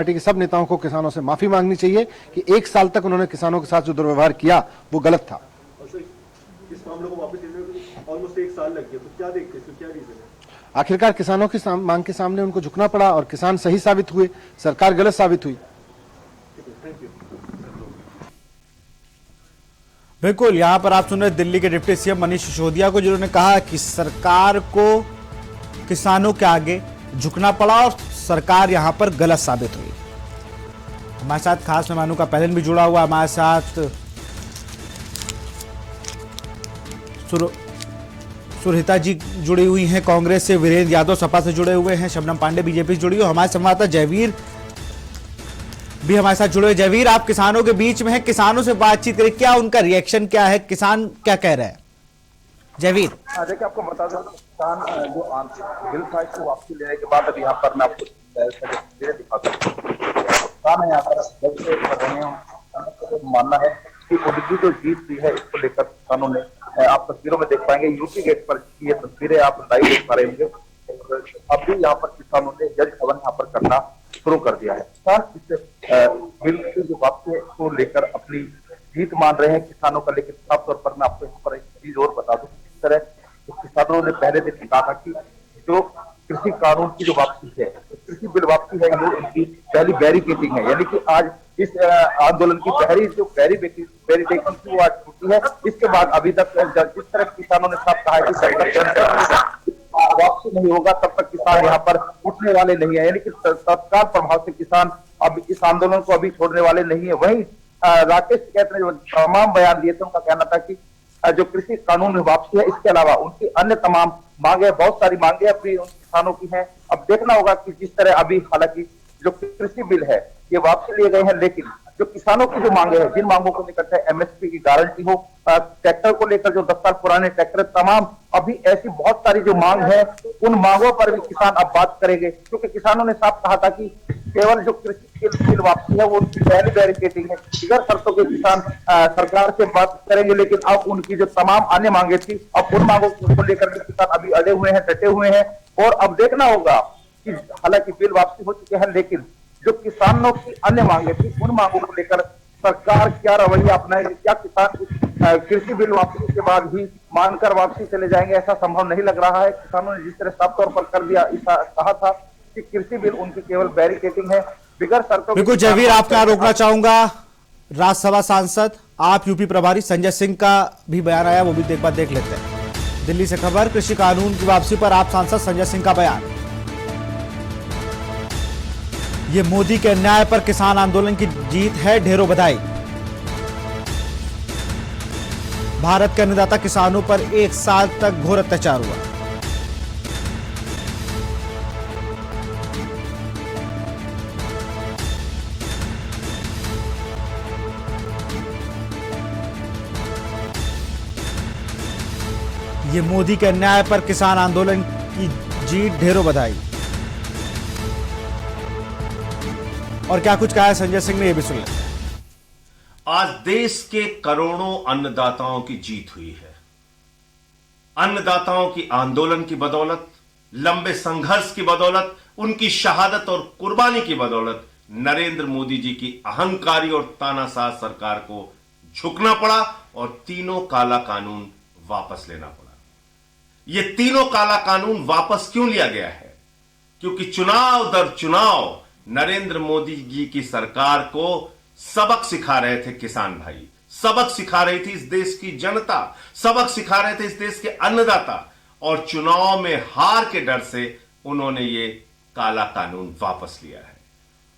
Party के सब नेताओं को किसानों से माफी मांगनी चाहिए कि 1 साल तक उन्होंने किसानों के साथ जो दुर्व्यवहार किया वो गलत था। इस मामले को वापस लेने में ऑलमोस्ट 1 साल लग गया, तो क्या देखते हैं, क्या रीजन है? आखिरकार किसानों की मांग के सामने उनको झुकना पड़ा और किसान सही साबित हुए, सरकार गलत साबित हुई। बिल्कुल, यहां पर आप सुन रहे दिल्ली के डिप्टी सीएम मनीष सिसोदिया को, जिन्होंने कहा कि सरकार को किसानों के आगे झुकना पड़ा और सरकार यहां पर गलत साबित हुई। हमारे साथ खास मेहमानों का पैनल भी जुड़ा हुआ, हमारे साथ सुरहिता जी जुड़ी हुई हैं कांग्रेस से, वीरेंद्र यादव सपा से जुड़े हुए हैं, शबनम पांडे बीजेपी से जुड़ी हुई, हमारे संवाददाता जयवीर भी हमारे साथ जुड़े हुए। जयवीर, आप किसानों के बीच में हैं, किसानों से बातचीत करें, क्या उनका रिएक्शन क्या है, किसान क्या कह रहे हैं? जयवीर, देखिए, आपको बता दें किसान जो आंतरिक बिल था इसको वापसी लेने के बाद अभी यहाँ पर मैं आपको तस्वीरें दिखाता हूँ। किसान है यहाँ पर जब से कर रहे हैं, मानना है कि उनकी जो जीत हुई है इसको लेकर किसानों ने, आप तस्वीरों में देख पाएंगे यूपी गेट पर ये तस्वीरें आप लाइव देख पा रहे होंगे। अब भी यहाँ पर किसानों ने जल हवन यहाँ पर करना शुरू कर दिया है। किसान इस बिल की जो वापसी है उसको लेकर अपनी जीत मान रहे हैं किसानों का, लेकिन साफ तौर पर मैं आपको यहाँ पर एक चीज और बता दूं, इस तरह किसानों ने पहले दिन कहा था कि जो कृषि कानून की जो वापसी है, कृषि बिल वापसी है, ये उनकी पहली बैरिकेडिंग है, यानी कि आज इस आंदोलन की पहली जो बैरिकेडिंग थी वो आज टूटी है। इसके बाद अभी तक जिस तरह किसानों ने साफ कहा है कि जब तक वापसी नहीं होगा तब तक किसान यहाँ पर उठने वाले नहीं है, यानी कि तत्काल प्रभाव से किसान अब इस आंदोलन को अभी छोड़ने वाले नहीं है। वहीं राकेश टिकैत ने जो तमाम बयान दिए थे, उनका कहना था कि जो कृषि कानून में वापसी है इसके अलावा उनकी अन्य तमाम मांगे, बहुत सारी मांगे अपनी उन किसानों की हैं। अब देखना होगा कि जिस तरह अभी हालांकि जो कृषि बिल है ये वापसी लिए गए हैं, लेकिन जो किसानों की जो मांगे हैं, जिन मांगों को लेकर चाहे एमएसपी की गारंटी हो, ट्रैक्टर को लेकर जो 10 साल पुराने ट्रैक्टर, तमाम अभी ऐसी बहुत सारी जो मांग है उन मांगों पर भी किसान अब बात करेंगे, क्योंकि किसानों ने साफ कहा था कि केवल जो कृषि बिल वापसी है वो उनकी पहली बैरिकेडिंग है। बिगड़ शर्तों के किसान सरकार से बात करेंगे, लेकिन अब उनकी जो तमाम अन्य मांगे थी, अब उन मांगों को लेकर के किसान अभी अड़े हुए हैं, डटे हुए हैं। और अब देखना होगा कि हालांकि बिल वापसी हो चुके हैं, लेकिन जो किसानों की अन्य मांगे थी उन मांगों को लेकर सरकार क्या रवैया अपनाएगी, क्या किसान कृषि बिल वापसी के बाद भी मानकर वापसी चले जाएंगे? ऐसा संभव नहीं लग रहा है। किसानों ने जिस तरह साफ तौर पर कर दिया, कहा था कि कृषि बिल उनकी केवल बैरिकेडिंग है, बिगड़ शर्तों। बिल्कुल जयवीर, आपको यहाँ रोकना चाहूंगा। राज्यसभा सांसद, आप यूपी प्रभारी संजय सिंह का भी बयान आया, वो भी एक बार देख लेते हैं। दिल्ली से खबर, कृषि कानून की वापसी पर आप सांसद संजय सिंह का बयान। ये मोदी के अन्याय पर किसान आंदोलन की जीत है, ढेरों बधाई। भारत के अन्नदाता किसानों पर 1 साल तक घोर अत्याचार हुआ। ये मोदी के अन्याय पर किसान आंदोलन की जीत, ढेरों बधाई। और क्या कुछ कहा है संजय सिंह ने, ये भी सुन लेते हैं। आज देश के करोड़ों अन्नदाताओं की जीत हुई है। अन्नदाताओं की आंदोलन की बदौलत, लंबे संघर्ष की बदौलत, उनकी शहादत और कुर्बानी की बदौलत नरेंद्र मोदी जी की अहंकारी और तानाशाह सरकार को झुकना पड़ा और तीनों काला कानून वापस लेना पड़ा। ये तीनों काला कानून वापस क्यों लिया गया है? क्योंकि चुनाव दर चुनाव नरेंद्र मोदी जी की सरकार को सबक सिखा रहे थे किसान भाई, सबक सिखा रही थी इस देश की जनता, सबक सिखा रहे थे इस देश के अन्नदाता, और चुनाव में हार के डर से उन्होंने ये काला कानून वापस लिया है।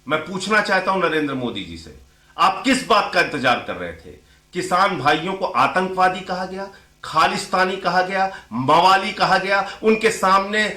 मैं पूछना चाहता हूं नरेंद्र मोदी जी से, आप किस बात का इंतजार कर रहे थे? किसान भाइयों को आतंकवादी कहा गया, खालिस्तानी कहा गया, मवाली कहा गया, उनके सामने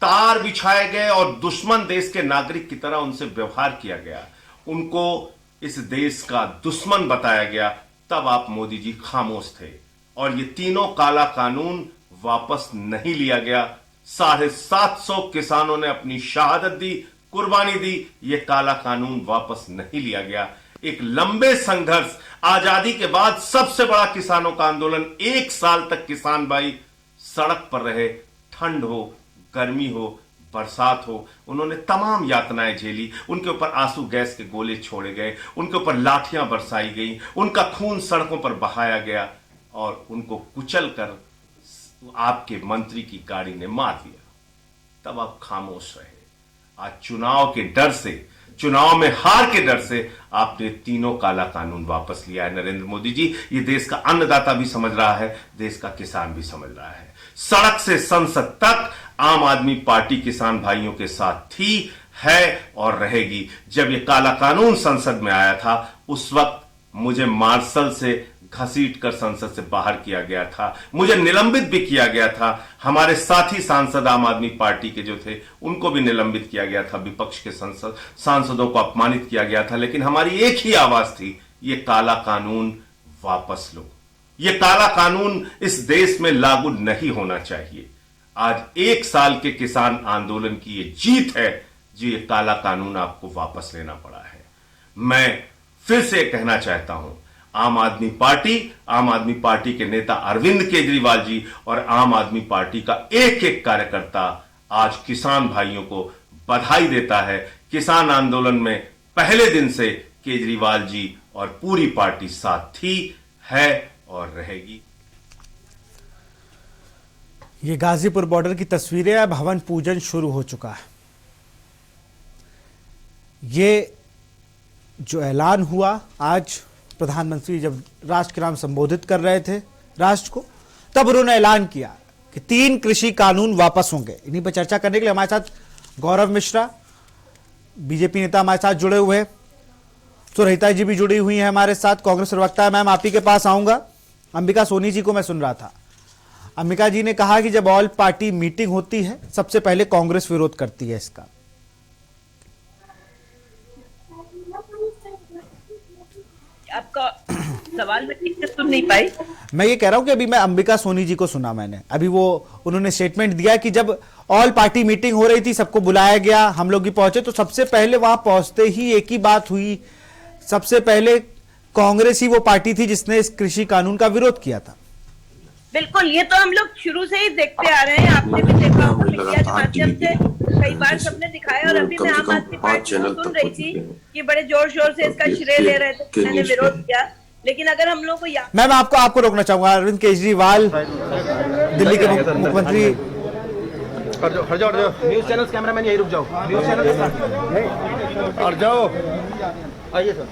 तार बिछाए गए और दुश्मन देश के नागरिक की तरह उनसे व्यवहार किया गया, उनको इस देश का दुश्मन बताया गया, तब आप मोदी जी खामोश थे। और ये तीनों काला कानून वापस नहीं लिया गया। 750 किसानों ने अपनी शहादत दी, कुर्बानी दी, ये काला कानून वापस नहीं लिया गया। एक लंबे संघर्ष, आजादी के बाद सबसे बड़ा किसानों का आंदोलन, 1 साल तक किसान भाई सड़क पर रहे, ठंड हो, गर्मी हो, बरसात हो, उन्होंने तमाम यातनाएं झेली। उनके ऊपर आंसू गैस के गोले छोड़े गए, उनके ऊपर लाठियां बरसाई गई, उनका खून सड़कों पर बहाया गया और उनको कुचल कर आपके मंत्री की गाड़ी ने मार दिया। तब आप खामोश रहे। आज चुनाव के डर से, चुनाव में हार के डर से आपने तीनों काला कानून वापस लिया है। नरेंद्र मोदी जी, ये देश का अन्नदाता भी समझ रहा है, देश का किसान भी समझ रहा है। सड़क से संसद तक आम आदमी पार्टी किसान भाइयों के साथ थी, है और रहेगी। जब ये काला कानून संसद में आया था, उस वक्त मुझे मार्शल से घसीट कर संसद से बाहर किया गया था, मुझे निलंबित भी किया गया था। हमारे साथी सांसद आम आदमी पार्टी के जो थे, उनको भी निलंबित किया गया था। विपक्ष के सांसदों को अपमानित किया गया था। लेकिन हमारी एक ही आवाज थी, ये काला कानून वापस लो। ये काला कानून इस देश में लागू नहीं होना चाहिए। आज 1 साल के किसान आंदोलन की ये जीत है जो ये काला कानून आपको वापस लेना पड़ा है। मैं फिर से कहना चाहता हूं, आम आदमी पार्टी के नेता अरविंद केजरीवाल जी और आम आदमी पार्टी का एक एक कार्यकर्ता आज किसान भाइयों को बधाई देता है। किसान आंदोलन में पहले दिन से केजरीवाल जी और पूरी पार्टी साथ थी, है और रहेगी। ये गाजीपुर बॉर्डर की तस्वीरें। अब हवन पूजन शुरू हो चुका है। ये जो ऐलान हुआ, आज प्रधानमंत्री जब राष्ट्र के नाम संबोधित कर रहे थे राष्ट्र को, तब उन्होंने ऐलान किया कि 3 कृषि कानून वापस होंगे। इन्हीं पर चर्चा करने के लिए हमारे साथ गौरव मिश्रा, बीजेपी नेता हमारे साथ जुड़े हुए हैं। सुरहिता जी भी जुड़ी हुई हैं हमारे साथ, कांग्रेस प्रवक्ता। मैम, आप ही के पास आऊंगा। अंबिका सोनी जी को मैं सुन रहा था। अंबिका जी ने कहा कि जब ऑल पार्टी मीटिंग होती है, सबसे पहले कांग्रेस विरोध करती है इसका। आपका सवाल मैं ठीक से सुन नहीं पाई। मैं ये कह रहा हूं कि अभी मैं अंबिका सोनी जी को सुना मैंने, अभी वो उन्होंने स्टेटमेंट दिया कि जब ऑल पार्टी मीटिंग हो रही थी, सबको बुलाया गया, हम लोग भी पहुंचे, तो सबसे पहले वहां पहुंचते ही एक ही बात हुई, सबसे पहले कांग्रेस ही वो पार्टी थी जिसने इस कृषि कानून का विरोध किया था। बिल्कुल, ये तो हम लोग शुरू से ही देखते आ रहे हैं। आपने भी देखा होगा, मीडिया के माध्यम से कई बार सबने दिखाया। और अभी मैं आम आदमी पार्टी को सुन रही थी कि बड़े जोर शोर से इसका श्रेय ले रहे थे, मैंने विरोध किया। लेकिन अगर हम लोग को मैं आपको रोकना चाहूंगा। अरविंद केजरीवाल, दिल्ली के मुख्यमंत्री। हट जाओ न्यूज चैनल कैमरामैन यही रुक जाओ, न्यूज चैनल और जाओ, आइए सर।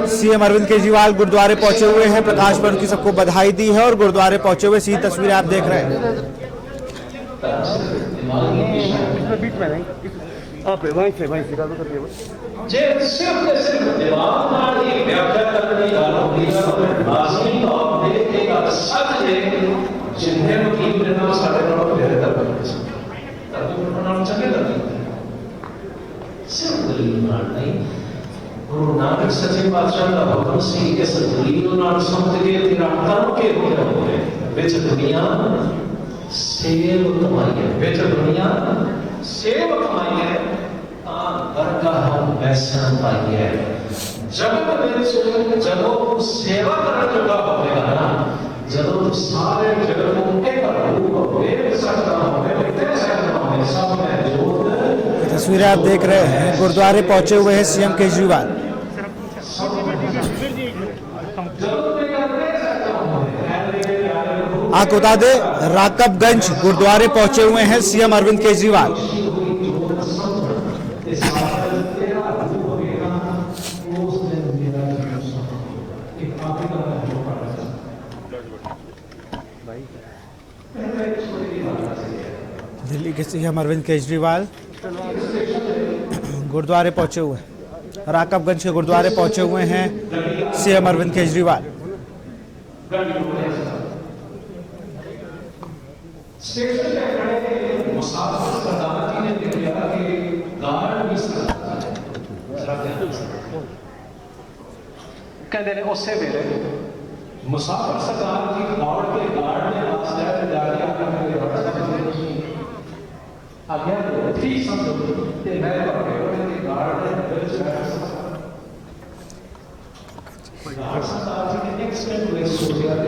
सीएम अरविंद केजरीवाल गुरुद्वारे पहुंचे हुए हैं, प्रकाश पर्व की सबको बधाई दी है और गुरुद्वारे पहुंचे हुए सीधी तस्वीरें आप देख रहे हैं। बीच में नहीं, आप वहीं से सिखा दो सर। जे सिर्फ दीवार ਨਾਲ ਹੀ ਵਿਆਖਿਆ ਕਰਨ ਦੀ ਗੱਲ ਹੁੰਦੀ ਹੈ, ਲਾਜ਼ਮੀ ਤੌਰ ਤੇ ਇਹ ਗੱਲ ਸੱਚ ਹੈ। ਜਿੰਨੇ ਵਕੀਲ ਨੇ ਨਾ ਸਾਡੇ ਨਾਲ ਫਿਰ ਕਰਦੇ ਸੀ, ਤਾਂ ਉਹਨਾਂ ਨਾਲ ਚੰਗੇ ਲੱਗਦੇ ਸਿਰਫ ਦਲੀਲ ਨਾਲ ਨਹੀਂ। ਗੁਰੂ ਨਾਨਕ ਸੱਚੇ ਪਾਤਸ਼ਾਹ ਦਾ ਹੁਕਮ ਸੀ, ਇਸ ਦਲੀਲ ਨਾਲ ਸਮਝ ਕੇ ਤਿਰਾਤਾਂ ਕੇ ਹੋਏ ਵਿੱਚ ਦੁਨੀਆ ਸੇਵ ਕਮਾਈ ਹੈ, ਵਿੱਚ ਦੁਨੀਆ ਸੇਵ ਕਮਾਈ ਹੈ। वैसन पाई है जगत में जदों सेवा करने जोगा होगा ना, जदों सारे जगत को एक रूप होवे सकता होवे, इतने सकता होवे, सब में जोत। तस्वीरें आप देख रहे हैं, गुरुद्वारे पहुंचे हुए हैं सीएम केजरीवाल। आपको बता दें, राकबगंज गुरुद्वारे पहुंचे हुए हैं सीएम अरविंद केजरीवाल। दिल्ली के सीएम अरविंद केजरीवाल गुरुद्वारे पहुंचे हुए हैं, राकबगंज के गुरुद्वारे पहुंचे हुए हैं सीएम अरविंद केजरीवाल। कहते हैं उसे वेले मुसाफिर सरकार की दौड़ के गार्ड ने आज्ञा थी समझो कि मैं गार्ड ने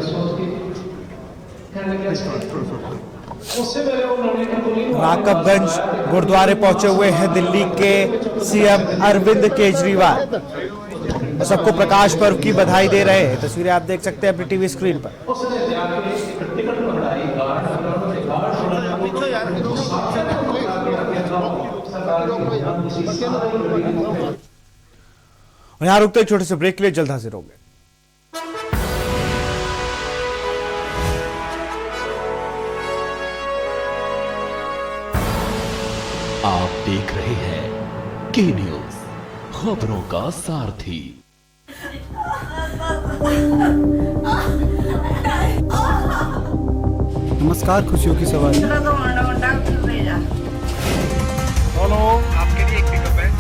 सोच के कहने लगे उससे मेरे उन्होंने राकबगंज गुरुद्वारे पहुंचे हुए हैं दिल्ली के सीएम अरविंद केजरीवाल। सबको प्रकाश पर्व की बधाई दे रहे हैं। तस्वीरें आप देख सकते हैं अपनी टीवी स्क्रीन पर। उसने जाके टिकट मंगाई कार्ड और यहाँ रुकते छोटे से ब्रेक के लिए, जल्द हाजिर होंगे। आप देख रहे हैं के न्यूज, खबरों का सारथी। नमस्कार, खुशियों की सवारी। आपके लिए एक पिकअप है।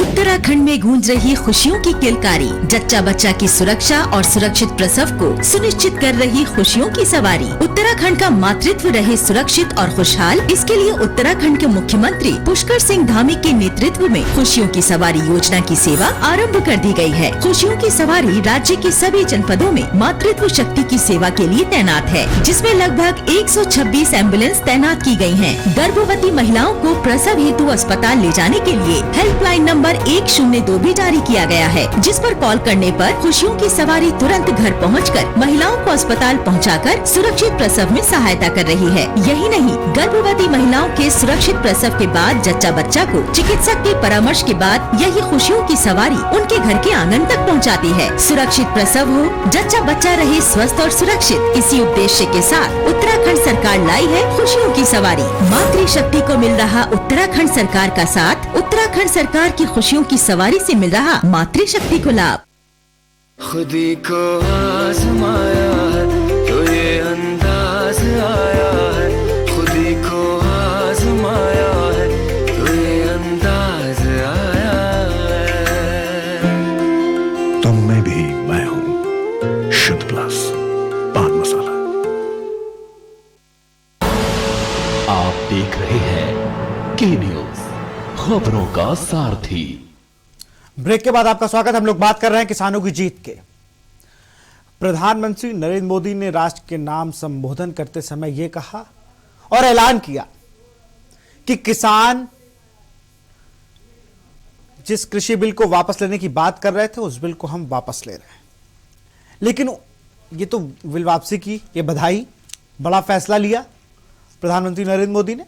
उत्तराखंड में गूंज रही खुशियों की किलकारी, जच्चा बच्चा की सुरक्षा और सुरक्षित प्रसव को सुनिश्चित कर रही खुशियों की सवारी। उत्तराखंड का मातृत्व रहे सुरक्षित और खुशहाल, इसके लिए उत्तराखंड के मुख्यमंत्री पुष्कर सिंह धामी के नेतृत्व में खुशियों की सवारी योजना की सेवा आरंभ कर दी गई है। खुशियों की सवारी राज्य के सभी जनपदों में मातृत्व शक्ति की सेवा के लिए तैनात है, जिसमें लगभग 126 एम्बुलेंस तैनात की गयी है। गर्भवती महिलाओं को प्रसव हेतु अस्पताल ले जाने के लिए हेल्पलाइन नंबर 102 भी जारी किया गया है, जिस पर कॉल करने पर खुशियों की सवारी तुरंत घर पहुंचकर महिलाओं को अस्पताल पहुंचाकर सुरक्षित प्रसव में सहायता कर रही है। यही नहीं, गर्भवती महिलाओं के सुरक्षित प्रसव के बाद जच्चा बच्चा को चिकित्सक के परामर्श के बाद यही खुशियों की सवारी उनके घर के आंगन तक पहुंचाती है। सुरक्षित प्रसव हो, जच्चा बच्चा रहे स्वस्थ और सुरक्षित, इसी उद्देश्य के साथ उत्तराखंड सरकार लाई है खुशियों की सवारी। मातृशक्ति को मिल रहा उत्तराखंड सरकार का साथ, उत्तराखंड सरकार की खुशियों की सवारी से मिल रहा मातृशक्ति को लाभ। खुदी को आजमाया है तो ये अंदाज आया है, खुदी को आजमाया है तो ये अंदाज आया है। तुम में भी मैं हूं, शुद्ध प्लस पान मसाला। आप देख रहे हैं के न्यूज, खबरों का सारथी। ब्रेक के बाद आपका स्वागत। हम लोग बात कर रहे हैं किसानों की जीत के। प्रधानमंत्री नरेंद्र मोदी ने राष्ट्र के नाम संबोधन करते समय यह कहा और ऐलान किया कि किसान जिस कृषि बिल को वापस लेने की बात कर रहे थे, उस बिल को हम वापस ले रहे हैं। लेकिन ये तो बिल वापसी की ये बधाई, बड़ा फैसला लिया प्रधानमंत्री नरेंद्र मोदी ने।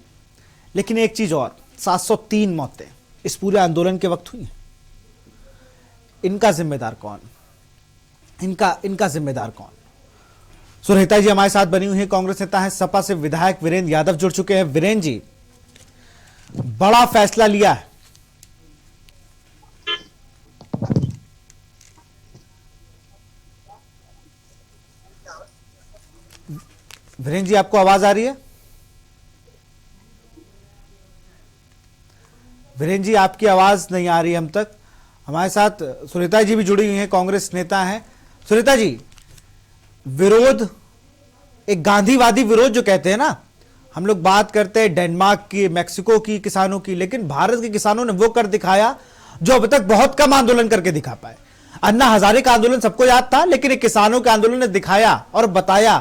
लेकिन एक चीज और, 703 मौतें इस पूरे आंदोलन के वक्त हुई। इनका जिम्मेदार कौन? इनका जिम्मेदार कौन? सुनीता जी हमारे साथ बनी हुई है, कांग्रेस नेता है, सपा से विधायक वीरेंद्र यादव जुड़ चुके हैं। वीरेंद्र जी, बड़ा फैसला लिया है। वीरेंद्र जी, आपको आवाज आ रही है? वीरेंद्र जी, आपकी आवाज नहीं आ रही हम तक। हमारे साथ सुनीता जी भी जुड़ी हुई हैं, कांग्रेस नेता हैं। सुनीता जी, विरोध, एक गांधीवादी विरोध जो कहते हैं ना, हम लोग बात करते हैं डेनमार्क की, मैक्सिको की किसानों की, लेकिन भारत के किसानों ने वो कर दिखाया जो अब तक बहुत कम आंदोलन करके दिखा पाए। अन्ना हजारे का आंदोलन सबको याद था, लेकिन एक किसानों के आंदोलन ने दिखाया और बताया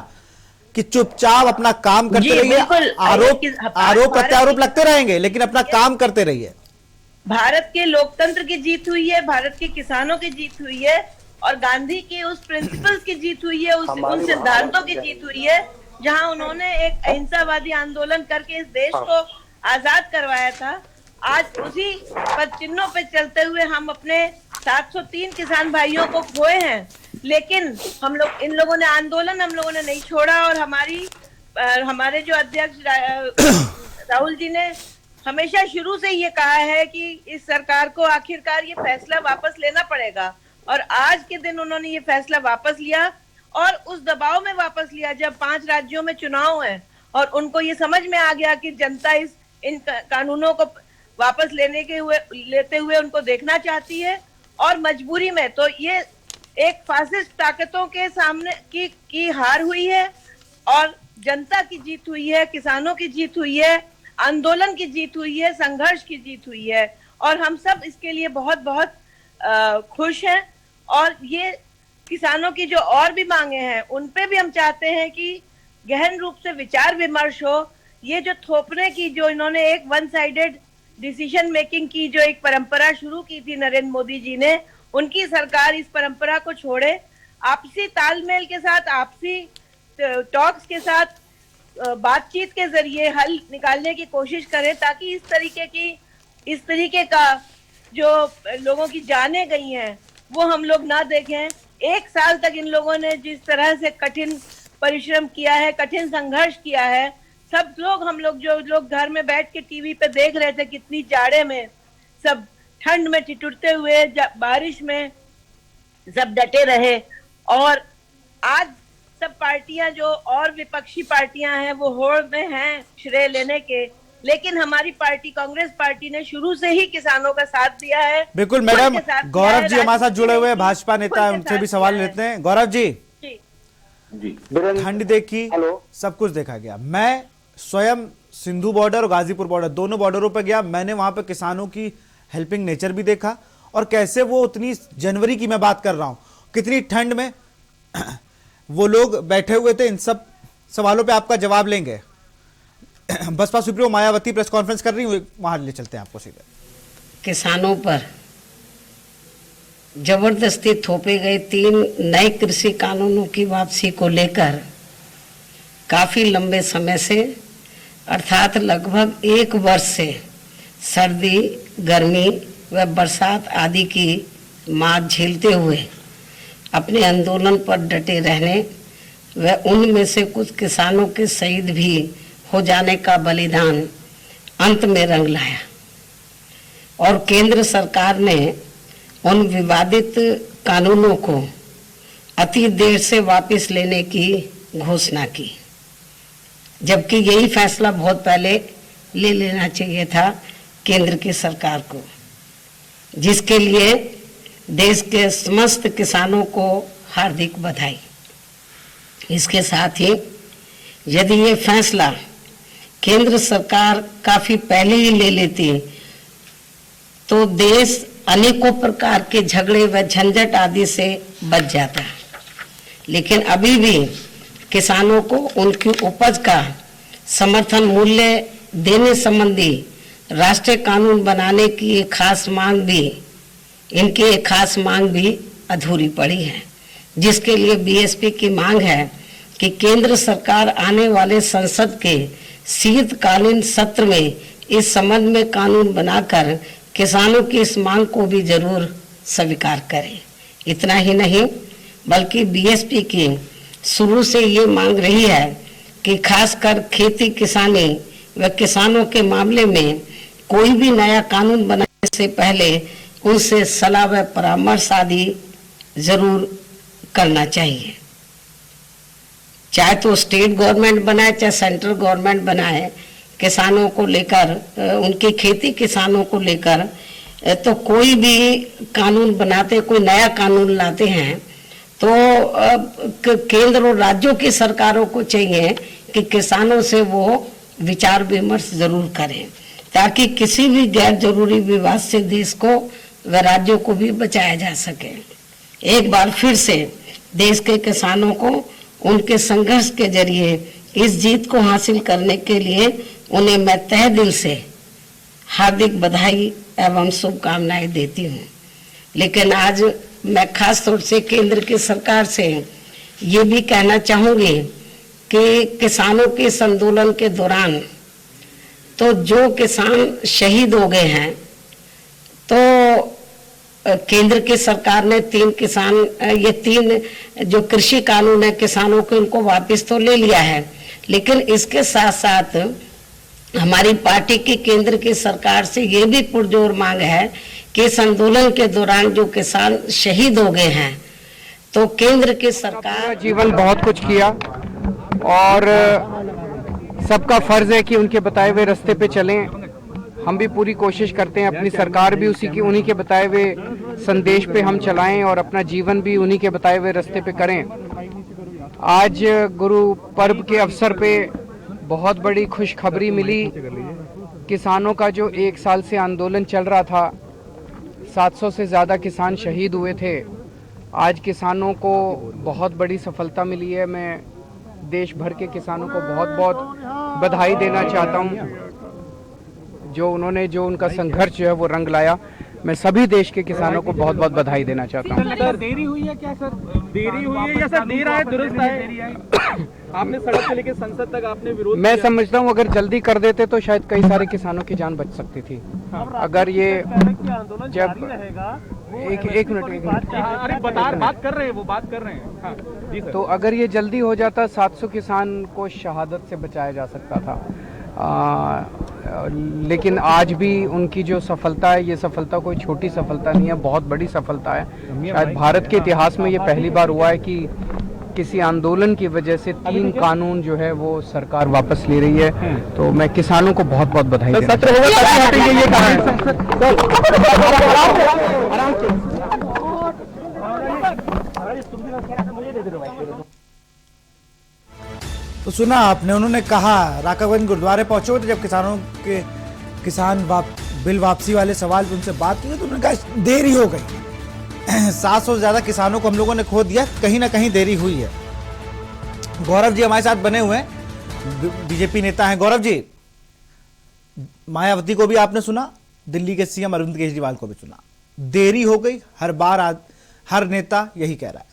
कि चुपचाप अपना काम करते रहिए। आरोप प्रत्यारोप लगते रहेंगे, लेकिन अपना काम करते रहिए। भारत के लोकतंत्र की जीत हुई है, भारत के किसानों की जीत हुई है, और गांधी के उस प्रिंसिपल्स की जीत हुई है, उन सिद्धांतों की जीत हुई है, जहां उन्होंने एक अहिंसावादी आंदोलन करके इस देश को आजाद करवाया था। आज उसी पद चिन्हों पे चलते हुए हम अपने 703 किसान भाइयों को खोए हैं। लेकिन इन लोगों ने आंदोलन नहीं छोड़ा, और हमारे जो अध्यक्ष राहुल जी ने हमेशा शुरू से ये कहा है कि इस सरकार को आखिरकार ये फैसला वापस लेना पड़ेगा, और आज के दिन उन्होंने ये फैसला वापस लिया, और उस दबाव में वापस लिया जब 5 राज्यों में चुनाव है और उनको ये समझ में आ गया कि जनता इन कानूनों को वापस लेते हुए उनको देखना चाहती है, और मजबूरी में तो ये एक फासिस्ट ताकतों के सामने की हार हुई है। और जनता की जीत हुई है, किसानों की जीत हुई है, आंदोलन की जीत हुई है, संघर्ष की जीत हुई है और हम सब इसके लिए बहुत बहुत खुश हैं। और ये किसानों की जो और भी मांगे हैं उन पे भी हम चाहते हैं कि गहन रूप से विचार विमर्श हो। ये जो थोपने की, जो इन्होंने एक वन साइडेड डिसीजन मेकिंग की जो एक परंपरा शुरू की थी नरेंद्र मोदी जी ने, उनकी सरकार इस परंपरा को छोड़े, आपसी तालमेल के साथ, आपसी टॉक्स के साथ, बातचीत के जरिए हल निकालने की कोशिश करें ताकि इस तरीके का जो लोगों की जानें गई हैं वो हम लोग ना देखें। 1 साल तक इन लोगों ने जिस तरह से कठिन परिश्रम किया है, कठिन संघर्ष किया है, सब लोग, हम लोग जो लोग घर में बैठ के टीवी पे देख रहे थे, कितनी जाड़े में, सब ठंड में ठिठुरते हुए, बारिश में सब डटे रहे। और आज सब पार्टियां जो और विपक्षी पार्टियां हैं वो होड़ में हैं श्रेय लेने के, लेकिन हमारी पार्टी कांग्रेस पार्टी ने शुरू से ही किसानों का साथ दिया है। बिल्कुल मैडम, गौरव जी हमारे साथ जुड़े हुए हैं, भाजपा नेता, उनसे भी सवाल लेते हैं। गौरव जी, ठंड देखी, सब कुछ देखा गया। मैं स्वयं सिंधु बॉर्डर और गाजीपुर बॉर्डर दोनों बॉर्डरों पर गया, मैंने वहां पे किसानों की हेल्पिंग नेचर भी देखा और कैसे वो उतनी जनवरी की मैं बात कर रहा हूं, कितनी ठंड में वो लोग बैठे हुए थे। इन सब सवालों पे आपका जवाब लेंगे। BSP supremo Mayawati press conference कर रही हूँ, वहां ले चलते हैं आपको सीधे। किसानों पर जबरदस्ती थोपे गए 3 नए कृषि कानूनों की वापसी को लेकर काफी लंबे समय से, अर्थात लगभग 1 वर्ष से सर्दी, गर्मी व बरसात आदि की मार झेलते हुए अपने आंदोलन पर डटे रहने व उनमें से कुछ किसानों के शहीद भी हो जाने का बलिदान अंत में रंग लाया और केंद्र सरकार ने उन विवादित कानूनों को अति देर से वापस लेने की घोषणा की, जबकि यही फैसला बहुत पहले ले लेना चाहिए था केंद्र की सरकार को, जिसके लिए देश के समस्त किसानों को हार्दिक बधाई। इसके साथ ही यदि ये फैसला केंद्र सरकार काफी पहले ही ले लेती तो देश अनेकों प्रकार के झगड़े व झंझट आदि से बच जाता, लेकिन अभी भी किसानों को उनकी उपज का समर्थन मूल्य देने संबंधी राष्ट्रीय कानून बनाने की एक खास मांग भी अधूरी पड़ी है, जिसके लिए बीएसपी की मांग है कि केंद्र सरकार आने वाले संसद के शीतकालीन सत्र में इस संबंध में कानून बनाकर किसानों की इस मांग को भी जरूर स्वीकार करे। इतना ही नहीं बल्कि बीएसपी की शुरू से ये मांग रही है कि खासकर खेती किसानी व किसानों के मामले में कोई भी नया कानून बनाने से पहले उनसे सलाह व परामर्श आदि जरूर करना चाहिए। चाहे तो स्टेट गवर्नमेंट बनाए चाहे सेंट्रल गवर्नमेंट बनाए, किसानों को लेकर, उनकी खेती किसानों को लेकर तो कोई भी कानून बनाते, कोई नया कानून लाते हैं तो केंद्र और राज्यों की सरकारों को चाहिए कि किसानों से वो विचार विमर्श जरूर करें, ताकि किसी भी गैर जरूरी विवाद से देश को व राज्यों को भी बचाया जा सके। एक बार फिर से देश के किसानों को उनके संघर्ष के जरिए इस जीत को हासिल करने के लिए उन्हें मैं तहे दिल से हार्दिक बधाई एवं शुभकामनाएं देती हूँ। लेकिन आज मैं खास तौर से केंद्र की सरकार से ये भी कहना चाहूंगी कि किसानों के इस आंदोलन के दौरान तो जो किसान शहीद हो गए हैं, तो केंद्र की सरकार ने 3 जो कृषि कानून है किसानों के, उनको वापस तो ले लिया है, लेकिन इसके साथ साथ हमारी पार्टी की केंद्र की सरकार से ये भी पुरजोर मांग है कि इस आंदोलन के दौरान जो किसान शहीद हो गए हैं, तो केंद्र की सरकार जीवन बहुत कुछ किया और सबका फर्ज है कि उनके बताए हुए रास्ते पे चलें। हम भी पूरी कोशिश करते हैं, अपनी सरकार भी उन्हीं के बताए हुए संदेश पे हम चलाएं और अपना जीवन भी उन्हीं के बताए हुए रास्ते पे करें। आज गुरु पर्व के अवसर पे बहुत बड़ी खुशखबरी मिली। किसानों का जो 1 साल से आंदोलन चल रहा था, 700 से ज़्यादा किसान शहीद हुए थे। आज किसानों को बहुत बड़ी सफलता मिली है। मैं देश भर के किसानों को बहुत बहुत बधाई देना चाहता हूं। जो उनका संघर्ष जो है वो रंग लाया। मैं सभी देश के किसानों को बहुत बहुत बधाई देना चाहता हूं। सर देरी हुई है क्या सर? देरी हुई है या सर देर आए दुरुस्त है? आपने सड़क से लेकर संसद तक आपने विरोध मैं समझता हूं अगर जल्दी कर देते तो शायद कई सारे किसानों की जान बच सकती थी। अगर ये जब एक मिनट बात कर रहे हैं वो बात कर रहे हैं। हाँ, जी सर। तो अगर ये जल्दी हो जाता 700 किसान को शहादत से बचाया जा सकता था। लेकिन आज भी उनकी जो सफलता है, ये सफलता कोई छोटी सफलता नहीं है, बहुत बड़ी सफलता है। शायद भारत के इतिहास में ये पहली बार हुआ है कि किसी आंदोलन की वजह से 3 कानून जो है वो सरकार वापस ले रही है। तो मैं किसानों को बहुत बहुत बधाई देता हूं। तो सुना आपने, उन्होंने कहा राकागंज गुरुद्वारे पहुंचे हुए थे जब किसान बिल वापसी वाले सवाल पे उनसे बात की तो उन्होंने कहा देरी हो गई। 700 से ज्यादा किसानों को हम लोगों ने खो दिया, कहीं ना कहीं देरी हुई है। गौरव जी हमारे साथ बने हुए हैं, बीजेपी नेता हैं। गौरव जी, मायावती को भी आपने सुना, दिल्ली के सीएम अरविंद केजरीवाल को भी सुना, देरी हो गई। हर बार हर नेता यही कह रहा है।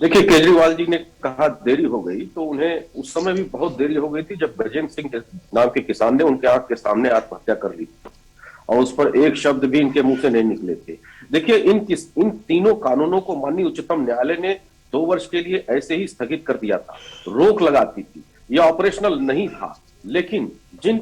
देखिए, केजरीवाल जी ने कहा देरी हो गई, तो उन्हें उस समय भी बहुत देरी हो गई थी जब गजेंद्र सिंह नाम के किसान ने उनके आंख के सामने आत्महत्या कर ली और उस पर एक शब्द भी इनके मुंह से नहीं निकले थे। देखिए, इन तीनों कानूनों को माननीय उच्चतम न्यायालय ने 2 वर्ष के लिए ऐसे ही स्थगित कर दिया था, रोक लगाती थी, यह ऑपरेशनल नहीं था। लेकिन जिन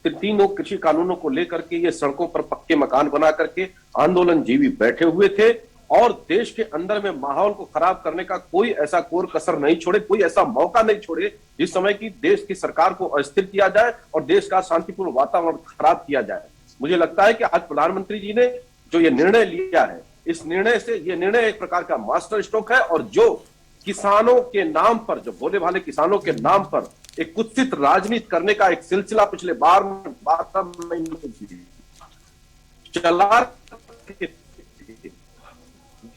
तीनों कृषि कानूनों को लेकर के ये सड़कों पर पक्के मकान बना करके आंदोलन जीवी बैठे हुए थे और देश के अंदर में माहौल को खराब करने का कोई ऐसा कोर कसर नहीं छोड़े, कोई ऐसा मौका नहीं छोड़े जिस समय की देश की सरकार को अस्थिर किया जाए और देश का शांतिपूर्ण वातावरण खराब किया जाए। मुझे लगता है कि आज प्रधानमंत्री जी ने जो ये निर्णय लिया है, इस निर्णय से ये निर्णय एक प्रकार का मास्टर स्ट्रोक है और जो किसानों के नाम पर, जो भोले भाले किसानों के नाम पर एक कुत्सित राजनीति करने का एक सिलसिला पिछले 12 महीने चला,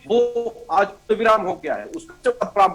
वो आज विराम हो गया है। उसका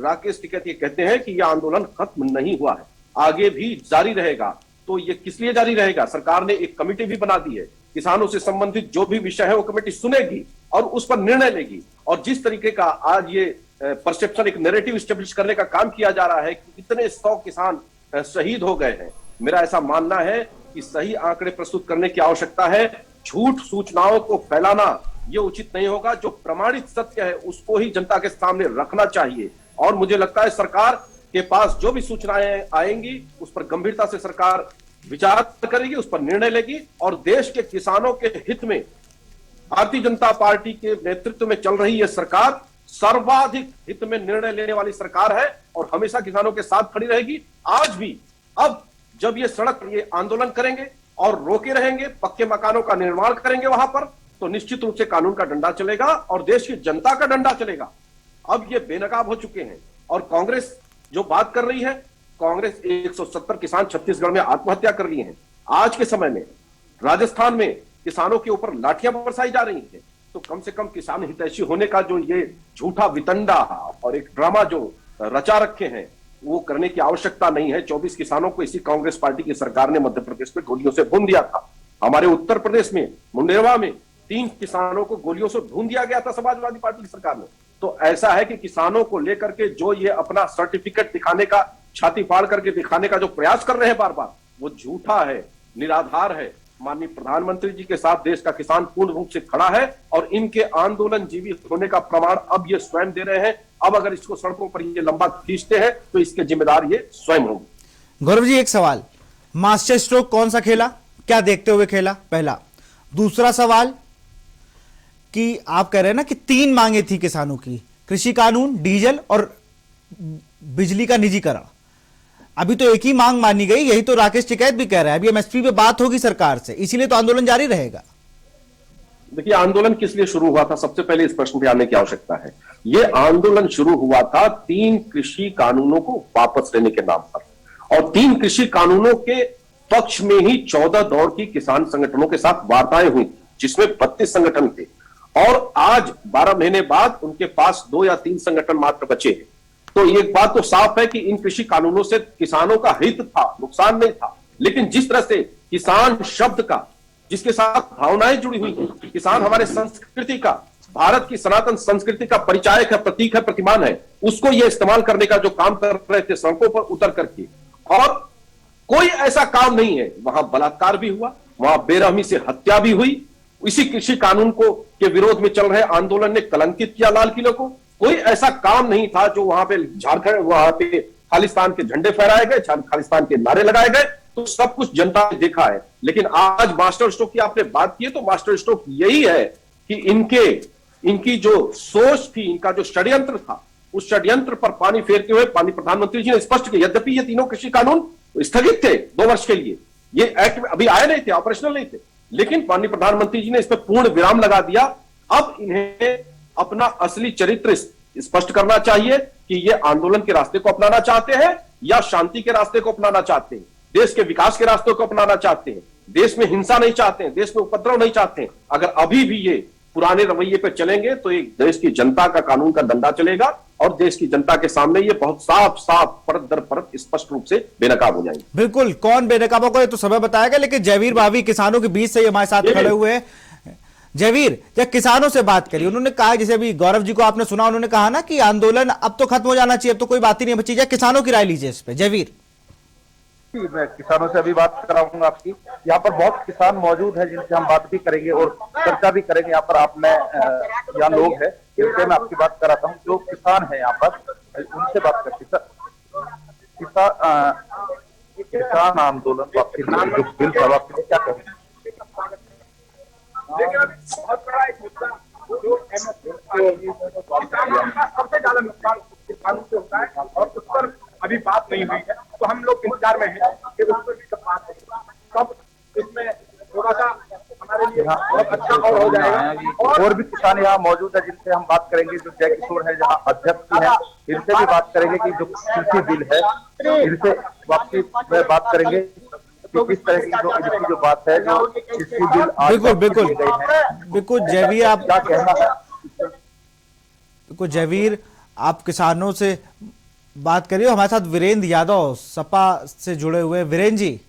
राकेश टिकैत ये कहते हैं कि यह आंदोलन खत्म नहीं हुआ है, आगे भी जारी रहेगा। तो ये किस लिए जारी रहेगा? सरकार ने एक कमेटी भी बना दी है, किसानों से संबंधित जो भी विषय है वो कमेटी सुनेगी और उस पर निर्णय लेगी। और जिस तरीके का आज ये परसेप्शन, एक नैरेटिव एस्टेब्लिश करने का काम किया जा रहा है कि इतने 100 किसान शहीद हो गए हैं, मेरा ऐसा मानना है कि सही आंकड़े प्रस्तुत करने की आवश्यकता है। झूठ सूचनाओं को फैलाना ये उचित नहीं होगा। जो प्रमाणित सत्य है उसको ही जनता के सामने रखना चाहिए। और मुझे लगता है सरकार के पास जो भी सूचनाएं आएंगी उस पर गंभीरता से सरकार विचार करेगी, उस पर निर्णय लेगी और देश के किसानों के हित में भारतीय जनता पार्टी के नेतृत्व में चल रही यह सरकार सर्वाधिक हित में निर्णय लेने वाली सरकार है और हमेशा किसानों के साथ खड़ी रहेगी। आज भी, अब जब ये सड़क, ये आंदोलन करेंगे और रोके रहेंगे, पक्के मकानों का निर्माण करेंगे वहां पर, तो निश्चित रूप से कानून का डंडा चलेगा और देश की जनता का डंडा चलेगा। अब ये बेनकाब हो चुके हैं और कांग्रेस जो बात कर रही है, कांग्रेस 170 किसान छत्तीसगढ़ में आत्महत्या कर लिए हैं। आज के समय में राजस्थान में किसानों के ऊपर लाठियां बरसाई जा रही हैं। तो कम से कम किसान हितैषी होने का जो ये झूठा वितंडा और एक ड्रामा जो रचा रखे हैं, वो करने की आवश्यकता नहीं है। 24 किसानों को इसी कांग्रेस पार्टी की सरकार ने मध्य प्रदेश में गोलियों से भून दिया था। हमारे उत्तर प्रदेश में मुंडेरवा में 3 किसानों को गोलियों से भून दिया गया था समाजवादी पार्टी की सरकार ने। तो ऐसा है कि किसानों को लेकर के जो ये अपना सर्टिफिकेट दिखाने का, छाती फाड़ करके दिखाने का जो प्रयास कर रहे हैं बार बार, वो झूठा है, निराधार है। माननीय प्रधानमंत्री जी के साथ देश का किसान पूर्ण रूप से खड़ा है और इनके आंदोलन जीवी होने का प्रमाण अब ये स्वयं दे रहे हैं। अब अगर इसको सड़कों पर ये लंबा खींचते हैं तो इसके जिम्मेदार ये स्वयं होंगे। गौरव जी, एक सवाल, मास्टर स्ट्रोक कौन सा खेला, क्या देखते हुए खेला? पहला। दूसरा सवाल कि आप कह रहे हैं ना कि 3 मांगे थी किसानों की, कृषि कानून, डीजल और बिजली का निजीकरण। अभी तो एक ही मांग मानी गई, यही तो राकेश टिकैत भी कह रहा है। अभी एमएसपी पे बात होगी सरकार से, इसीलिए तो आंदोलन जारी रहेगा। देखिए, आंदोलन किस लिए शुरू हुआ था, सबसे पहले इस प्रश्न पे आने की आवश्यकता है। ये आंदोलन शुरू हुआ था 3 कृषि कानूनों को वापस लेने के नाम पर, और 3 कृषि कानूनों के पक्ष में ही 14 दौर की किसान संगठनों के साथ वार्ताएं हुई, जिसमें 32 संगठन थे, और आज 12 महीने बाद उनके पास 2 या 3 संगठन मात्र बचे हैं। तो एक बात तो साफ है कि इन कृषि कानूनों से किसानों का हित था, नुकसान नहीं था। लेकिन जिस तरह से किसान शब्द का, जिसके साथ भावनाएं जुड़ी हुई हैं, किसान हमारे संस्कृति का, भारत की सनातन संस्कृति का परिचायक है, प्रतीक है, प्रतिमान है, उसको ये इस्तेमाल करने का जो काम कर रहे थे सड़कों पर उतर करके, और कोई ऐसा काम नहीं है। वहां बलात्कार भी हुआ, वहां बेरहमी से हत्या भी हुई। इसी कृषि कानून को के विरोध में चल रहे आंदोलन ने कलंकित किया लाल किले को। कोई ऐसा काम नहीं था जो वहां पे झारखंड, वहां पे खालिस्तान के झंडे फहराए गए, खालिस्तान के नारे लगाए गए, तो सब कुछ जनता ने देखा है। लेकिन आज मास्टर स्ट्रोक की आपने बात की है, तो मास्टर स्ट्रोक यही है कि इनकी जो सोच थी, इनका जो षड्यंत्र था, उस षड्यंत्र पर पानी फेरते हुए माननीय प्रधानमंत्री जी ने स्पष्ट किया, यद्यपि ये तीनों कृषि कानून स्थगित थे 2 वर्ष के लिए, ये एक्ट अभी आए नहीं थे, ऑपरेशनल नहीं थे, लेकिन माननीय प्रधानमंत्री जी ने इस पर पूर्ण विराम लगा दिया। अब इन्हें अपना असली चरित्र स्पष्ट करना चाहिए कि ये आंदोलन के रास्ते को अपनाना चाहते हैं या शांति के रास्ते को अपनाना चाहते हैं, देश के विकास के रास्ते को अपनाना चाहते हैं, देश में हिंसा नहीं चाहते हैं, देश में उपद्रव नहीं चाहते हैं। अगर अभी भी ये पुराने रवैये पर चलेंगे तो एक देश की जनता का कानून का डंडा चलेगा, और देश की जनता के सामने ये बहुत साफ साफ परत दर परत स्पष्ट रूप से बेनकाब हो जाएंगे। बिल्कुल, कौन बेनकाब होगा ये तो समय बताएगा, लेकिन जयवीर भाभी किसानों के बीच से ही हमारे साथ खड़े हुए हैं। जयवीर, जब किसानों से बात करी, उन्होंने कहा, जैसे अभी गौरव जी को आपने सुना, उन्होंने कहा ना कि आंदोलन अब तो खत्म हो जाना चाहिए, अब तो कोई बात ही नहीं बची। जाए किसानों की राय लीजिए इस पे। जयवीर, मैं किसानों से अभी बात कराऊंगा आपकी। यहाँ पर बहुत किसान मौजूद है जिनसे हम बात भी करेंगे और चर्चा भी करेंगे। यहाँ पर यहाँ लोग हैं जिनसे मैं आपकी बात कराता हूँ, जो किसान है यहाँ पर, उनसे बात करते। किसान आंदोलन वापसी जो बिल था, वापसी में क्या करें? बहुत बड़ा एक मुद्दा जो सबसे ज्यादा नुकसान किसानों से होता है, और उस पर अभी बात नहीं हुई है, तो हम लोग इंतजार में हैं कि उस पर भी कब बात होगी, कब इसमें थोड़ा सा हमारे लिए बहुत अच्छा और हो जाएगा। और भी किसान यहाँ मौजूद है जिनसे हम बात करेंगे, जो जय किशोर है जहाँ अध्यक्ष है, इनसे भी बात करेंगे कि जो कृषि बिल है, इनसे वापसी में बात करेंगे कि किस तरह की जो बात है, जो कृषि बिल बिल्कुल जयवीर, आप क्या कहना है? बिल्कुल जयवीर, आप किसानों से बात करिए। हमारे साथ वीरेंद्र यादव सपा से जुड़े हुए। वीरेंद्र जी,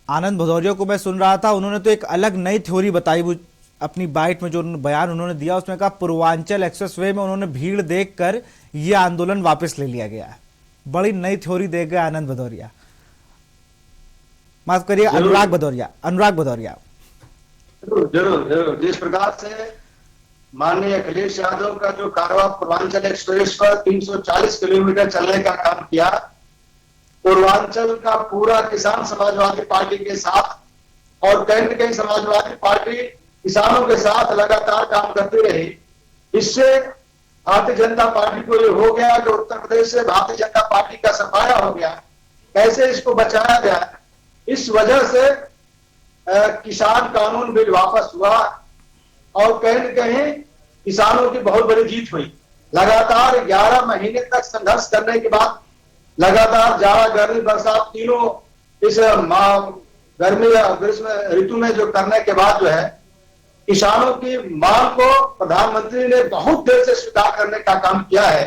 आनंद भदौरिया को मैं सुन रहा था, उन्होंने तो एक अलग नई थ्योरी बताई अपनी बाइट में, जो बयान उन्होंने दिया उसमें कहा पूर्वांचल एक्सप्रेसवे में उन्होंने भीड़ देखकर ये आंदोलन वापस ले लिया गया है। बड़ी नई थ्योरी दे गए आनंद भदौरिया, माफ करिए अनुराग भदौरिया। जरूर जिस प्रकार से माननीय अखिलेश यादव का जो कारवां पूर्वांचल एक्सप्रेस पर 340 किलोमीटर चलने का काम किया, पूर्वांचल का पूरा किसान समाजवादी पार्टी के साथ और कहीं न कहीं समाजवादी पार्टी किसानों के साथ लगातार काम करती रही। इससे भारतीय जनता पार्टी को ये हो गया कि उत्तर प्रदेश से भारतीय जनता पार्टी का सफाया हो गया। कैसे इसको बचाया गया, इस वजह से किसान कानून बिल वापस हुआ और कहीं न कहीं किसानों की बहुत बड़ी जीत हुई। लगातार 11 महीने तक संघर्ष करने के बाद, लगातार जाड़ा, गर्मी, बरसात तीनों इस गर्मी ग्रीष्म ऋतु में जो करने के बाद जो है, किसानों की मांग को प्रधानमंत्री ने बहुत देर से स्वीकार करने का काम किया है।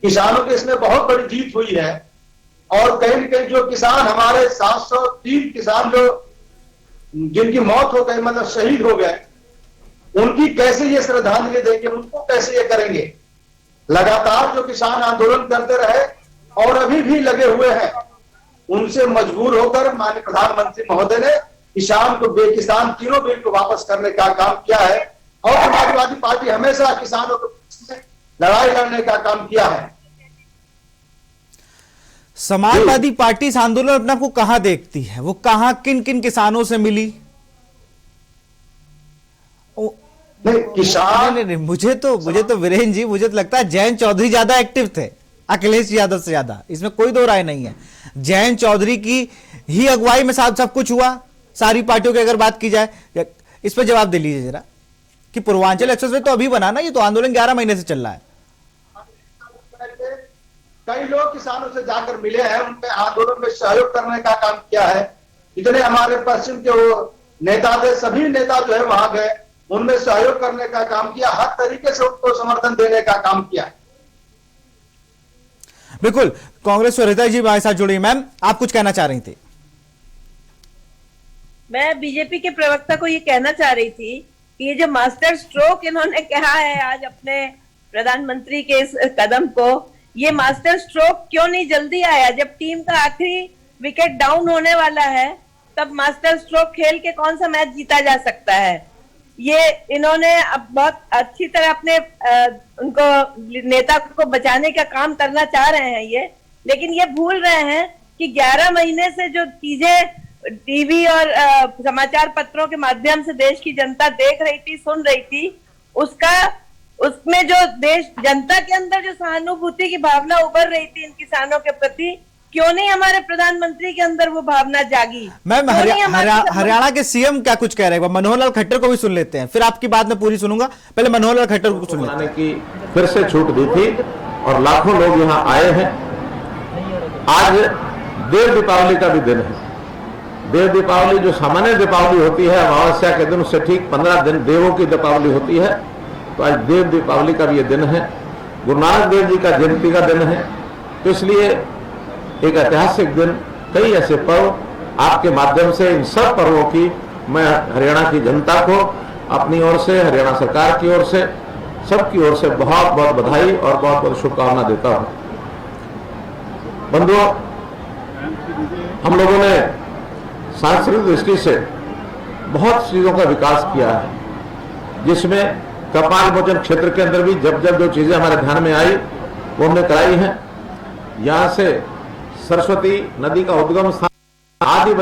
किसानों की इसमें बहुत बड़ी जीत हुई है। और कहीं न कहीं जो किसान हमारे 703 किसान जो जिनकी मौत हो गई, मतलब शहीद हो गए, उनकी कैसे ये श्रद्धांजलि देंगे, उनको कैसे ये करेंगे। लगातार जो किसान आंदोलन करते रहे और अभी भी लगे हुए हैं, उनसे मजबूर होकर माननीय प्रधानमंत्री महोदय ने किसान तीनों बिल को वापस करने का काम किया है। और समाजवादी पार्टी हमेशा किसानों को लड़ाई लड़ने का काम किया है। समाजवादी पार्टी इस आंदोलन अपने को कहां देखती है, वो कहां किन किन किसानों से मिली? किसान नहीं, मुझे तो वीरेंद्र जी, मुझे तो लगता है जयंत चौधरी ज्यादा एक्टिव थे अखिलेश यादव से ज्यादा, इसमें कोई दो राय नहीं है। जयंत चौधरी की ही अगुवाई में सब कुछ हुआ, सारी पार्टियों की अगर बात की जाए। इस पर जवाब दे लीजिए जरा कि पूर्वांचल एक्सप्रेसवे तो अभी बना ना, ये तो आंदोलन 11 महीने से चल रहा है। कई लोग किसानों से जाकर मिले हैं, उनके आंदोलन में सहयोग करने का काम किया है। जितने हमारे पश्चिम के वो नेता थे, सभी नेता जो है वहां गए, उनमें सहयोग करने का काम किया, हर तरीके से उनको समर्थन देने का काम किया। बिल्कुल, कांग्रेस और रीता जी हमारे साथ जुड़ी। मैम, आप कुछ कहना चाह रही थी? मैं बीजेपी के प्रवक्ता को ये कहना चाह रही थी कि ये जो मास्टर स्ट्रोक इन्होंने कहा है आज अपने प्रधानमंत्री के इस कदम को, ये मास्टर स्ट्रोक क्यों नहीं जल्दी आया? जब टीम का आखिरी विकेट डाउन होने वाला है, तब मास्टर स्ट्रोक खेल के कौन सा मैच जीता जा सकता है? ये इन्होंने अब बहुत अच्छी तरह अपने उनको नेता को बचाने का काम करना चाह रहे हैं ये, लेकिन ये भूल रहे हैं कि 11 महीने से जो चीजें टीवी और समाचार पत्रों के माध्यम से देश की जनता देख रही थी, सुन रही थी, उसमें जो देश जनता के अंदर जो सहानुभूति की भावना उभर रही थी इन किसानों के प्रति, क्यों नहीं हमारे प्रधानमंत्री के अंदर वो भावना जागी? मैम, हरियाणा के सीएम क्या कुछ कह रहे हैं? मनोहर लाल खट्टर को भी सुन लेते हैं, फिर आपकी बात मैं पूरी सुनूंगा। पहले मनोहर लाल खट्टर को सुन लेते हैं। की फिर से छूट दी थी और लाखों लोग यहाँ आए हैं। आज देव दीपावली का भी दिन है। देव दीपावली जो सामान्य दीपावली होती है अमावस्या के दिन, उससे ठीक 15 दिन देवों की दीपावली होती है। तो आज देव दीपावली का भी ये दिन है, गुरु नानक देव जी का जयंती का दिन है। तो इसलिए एक ऐतिहासिक दिन, कई ऐसे पर्व आपके माध्यम से, इन सब पर्वों की मैं हरियाणा की जनता को अपनी ओर से, हरियाणा सरकार की ओर से, सबकी ओर से बहुत बहुत बधाई और बहुत बहुत शुभकामना देता हूं। बंधुओं, हम लोगों ने सांस्कृतिक दृष्टि से बहुत चीजों का विकास किया है, जिसमें कपाल मोचन क्षेत्र के अंदर भी जब जब जो चीजें हमारे ध्यान में आई वो हमने कराई हैं। यहां से सरस्वती नदी का उद्गम स्थान आदि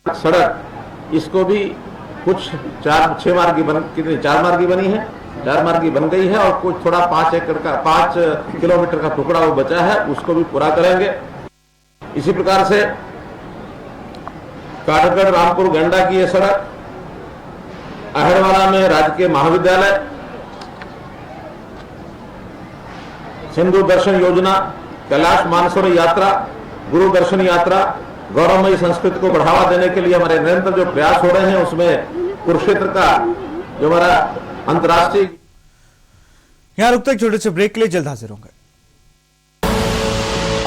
सड़क, इसको भी कुछ 4 मार्गी बनी है, 4 मार्गी बन गई है, और कुछ थोड़ा 5 किलोमीटर का टुकड़ा वो बचा है, उसको भी पूरा करेंगे। इसी प्रकार से काठगढ़ रामपुर गंडा की ये सड़क, अहड़वाड़ा में राजकीय महाविद्यालय, सिंधु दर्शन योजना, कैलाश मानसरोवर यात्रा, गुरु दर्शन यात्रा, गौरवमयी संस्कृति को बढ़ावा देने के लिए हमारे निरंतर जो प्रयास हो रहे हैं, उसमें कुरुक्षेत्र का जो हमारा अंतर्राष्ट्रीय। यहां रुकते एक छोटे से ब्रेक के लिए, जल्द हाजिर होंगे।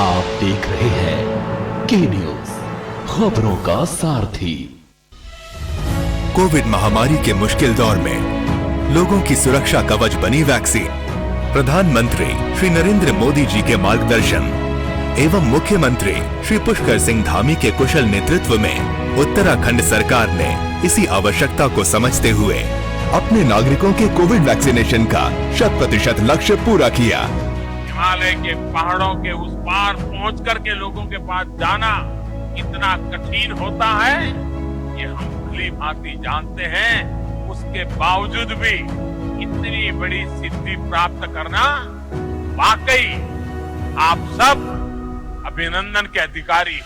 आप देख रहे हैं के न्यूज, खबरों का सारथी। कोविड महामारी के मुश्किल दौर में लोगों की सुरक्षा कवच बनी वैक्सीन। प्रधानमंत्री श्री नरेंद्र मोदी जी के मार्गदर्शन एवं मुख्यमंत्री श्री पुष्कर सिंह धामी के कुशल नेतृत्व में उत्तराखंड सरकार ने इसी आवश्यकता को समझते हुए अपने नागरिकों के कोविड वैक्सीनेशन का 100% लक्ष्य पूरा किया। हिमालय के पहाड़ों के उस पार पहुंच करके लोगों के पास जाना कितना कठिन होता है, ये हम भली भांति जानते हैं। उसके बावजूद भी इतनी बड़ी सिद्धि प्राप्त करना वाकई आप सब अभिनंदन के अधिकारी।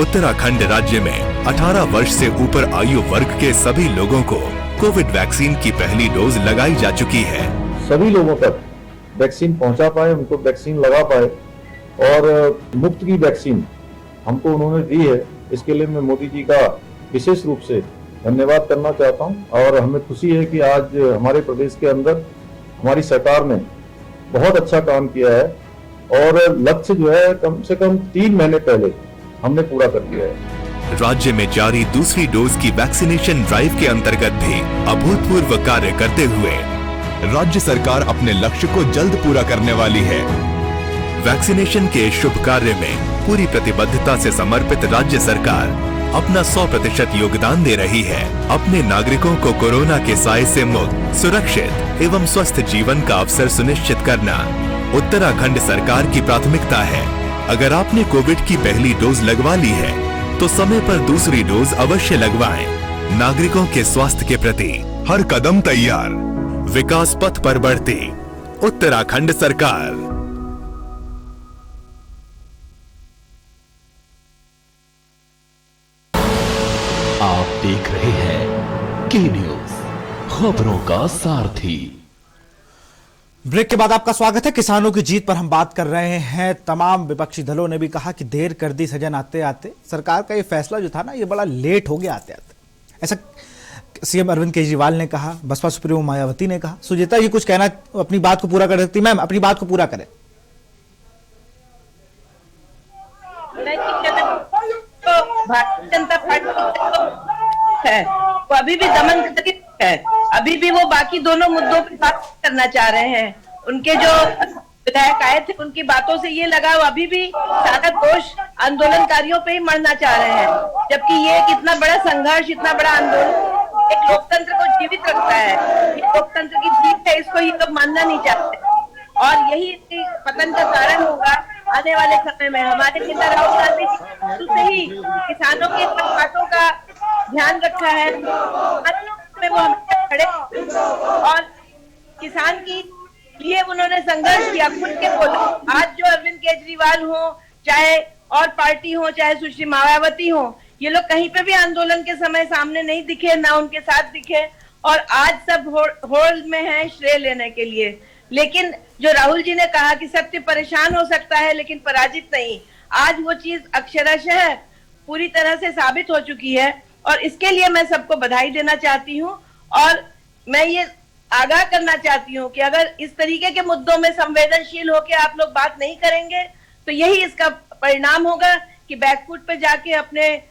उत्तराखंड राज्य में 18 वर्ष से ऊपर आयु वर्ग के सभी लोगों को कोविड वैक्सीन की पहली डोज लगाई जा चुकी है। सभी लोगों तक वैक्सीन पहुंचा पाए, उनको वैक्सीन लगा पाए, और मुफ्त की वैक्सीन हमको उन्होंने दी है। इसके लिए मैं मोदी जी का विशेष रूप से धन्यवाद करना चाहता हूं। और हमें खुशी है कि आज हमारे प्रदेश के अंदर हमारी सरकार ने बहुत अच्छा काम किया है, और लक्ष्य जो है कम से कम 3 महीने पहले हमने पूरा कर दिया है। राज्य में जारी दूसरी डोज की वैक्सीनेशन ड्राइव के अंतर्गत भी अभूतपूर्व कार्य करते हुए राज्य सरकार अपने लक्ष्य को जल्द पूरा करने वाली है। वैक्सीनेशन के शुभ कार्य में पूरी प्रतिबद्धता से समर्पित राज्य सरकार अपना 100% योगदान दे रही है। अपने नागरिकों को कोरोना के साए से मुक्त, सुरक्षित एवं स्वस्थ जीवन का अवसर सुनिश्चित करना उत्तराखंड सरकार की प्राथमिकता है। अगर आपने कोविड की पहली डोज लगवा ली है तो समय पर दूसरी डोज अवश्य लगवाएं। नागरिकों के स्वास्थ्य के प्रति हर कदम तैयार, विकास पथ पर बढ़ती उत्तराखंड सरकार। आप देख रहे हैं के न्यूज, खबरों का सारथी। ब्रेक के बाद आपका स्वागत है। किसानों की जीत पर हम बात कर रहे हैं। तमाम विपक्षी दलों ने भी कहा कि देर कर दी सजन आते आते। सरकार का ये फैसला जो था ना, ये बड़ा लेट हो गया आते आते। ऐसा सीएम अरविंद केजरीवाल ने कहा, बसपा सुप्रीमो मायावती ने कहा। सुजेता जी कुछ कहना, अपनी बात को पूरा कर सकती। मैम अपनी बात को पूरा करें। भारतीय जनता पार्टी है वो अभी भी दमन है, अभी भी वो बाकी दोनों मुद्दों पर बात करना चाह रहे हैं। उनके जो विधायक आए थे उनकी बातों से ये लगा वो अभी भी सारा दोष आंदोलनकारियों पे ही मरना चाह रहे हैं, जबकि ये एक इतना बड़ा संघर्ष, इतना बड़ा आंदोलन एक लोकतंत्र को जीवित रखता है। ये लोकतंत्र की जीत है, इसको ये लोग मानना नहीं चाहते और यही इसकी पतन का कारण होगा आने वाले समय में। हमारे नेता राहुल गांधी शुरू से ही किसानों की बातों का ध्यान रखा है, में वो हमेशा खड़े और किसान की लिए उन्होंने संघर्ष किया, खुद के बोला। आज जो अरविंद केजरीवाल हो, चाहे और पार्टी हो, चाहे सुश्री मायावती हो, ये लोग कहीं पे भी आंदोलन के समय सामने नहीं दिखे, ना उनके साथ दिखे और आज सब होड़ में है श्रेय लेने के लिए। लेकिन जो राहुल जी ने कहा कि सत्य परेशान हो सकता है लेकिन पराजित नहीं, आज वो चीज अक्षरशः पूरी तरह से साबित हो चुकी है और इसके लिए मैं सबको बधाई देना चाहती हूँ और मैं ये आगाह करना चाहती हूँ कि अगर इस तरीके के मुद्दों में संवेदनशील होकर आप लोग बात नहीं करेंगे तो यही इसका परिणाम होगा कि बैकफुट पे जाके अपने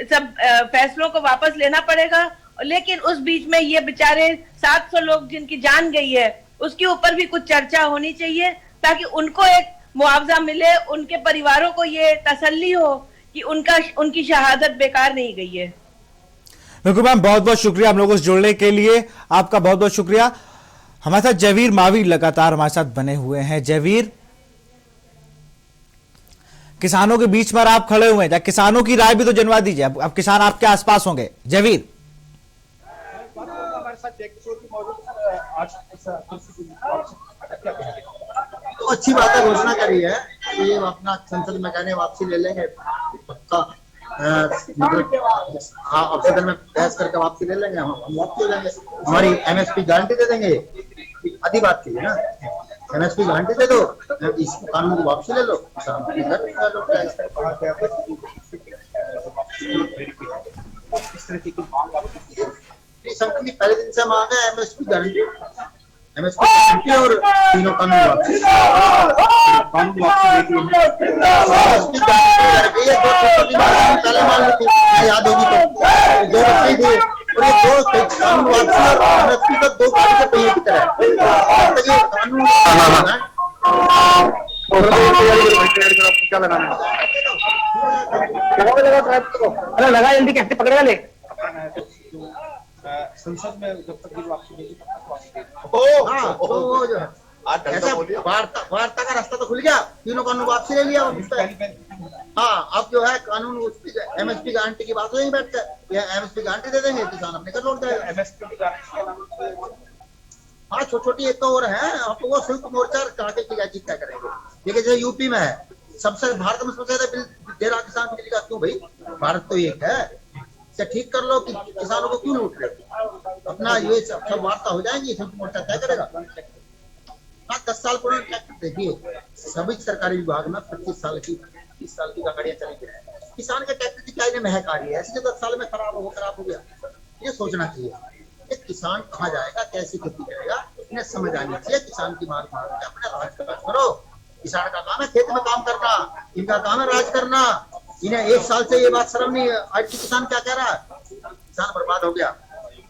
सब फैसलों को वापस लेना पड़ेगा। लेकिन उस बीच में ये बेचारे 700 लोग जिनकी जान गई है उसके ऊपर भी कुछ चर्चा होनी चाहिए ताकि उनको एक मुआवजा मिले, उनके परिवारों को ये तसल्ली हो कि उनकी शहादत बेकार नहीं गई है। बिल्कुल मैम, बहुत बहुत शुक्रिया हम लोगों से जुड़ने के लिए, आपका बहुत बहुत शुक्रिया। हमारे साथ जयवीर मावी लगातार हमारे साथ बने हुए हैं। जयवीर, किसानों के बीच में आप खड़े हुए हैं, किसानों की राय भी तो जनवा दीजिए। अब किसान आपके आसपास होंगे। जयवीर, तो अच्छी बात है, घोषणा करी है कि ये अपना संसद में कहने वापसी ले लेंगे, पक्का मतलब हाँ अब सदन में बहस करके वापसी ले लेंगे, हम वापसी ले लेंगे, हमारी एमएसपी गारंटी दे देंगे। आधी बात की है ना, एमएसपी गारंटी दे दो, इस कानून की वापसी ले लो, संघ की पहले दिन से मांग है एमएसपी गारंटी, एमएसपी गारंटी और तीनों कानून वापसी, कानून वापसी पहले मान ली थी, याद होगी तो 2 बच्चे थे और ये 2 कानून वापसी और एमएसपी का 2 गाड़ी के पहिए की तरह कानून क्या लगा जल्दी कैसे पकड़ेगा ले संसद में जब तक वापसी नहीं ऐसा वार्ता का रास्ता तो खुल गया, तीनों कानून वापसी ले लिया। हाँ अब जो है कानून एमएसपी गारंटी की बात नहीं बैठता है, एमएसपी गारंटी दे देंगे, किसान अपने कर लौट जाएगा। एमएसपी हाँ छोटी छोटी एक तो और है, आप वो संयुक्त मोर्चा काटे की जीत क्या करेंगे। देखिए जैसे यूपी में है, सबसे भारत में सबसे ज्यादा बिल दे रहा किसान बिल का, क्यों भाई, भारत तो एक है, इसे ठीक कर लो कि किसानों को क्यों लूट रहे, अपना ये सब वार्ता हो जाएगी, संयुक्त मोर्चा तय करेगा। हाँ 10 साल पुराना देखिए सभी सरकारी विभाग में 25 साल की 30 साल की गाड़ियां चलेंगी, किसान के ट्रैक्टर की क्या महक आ रही है, ऐसे 10 साल में खराब हो गया। ये सोचना चाहिए कि किसान कहाँ जाएगा, कैसी खेती करेगा, इन्हें समझ आनी चाहिए। किसान की मार मार के अपने राज करो, किसान का काम है खेत में काम करना, इनका काम है राज करना। इन्हें 1 साल से ये बात शर्म नहीं है। आज की किसान क्या कह रहा है, किसान बर्बाद हो गया,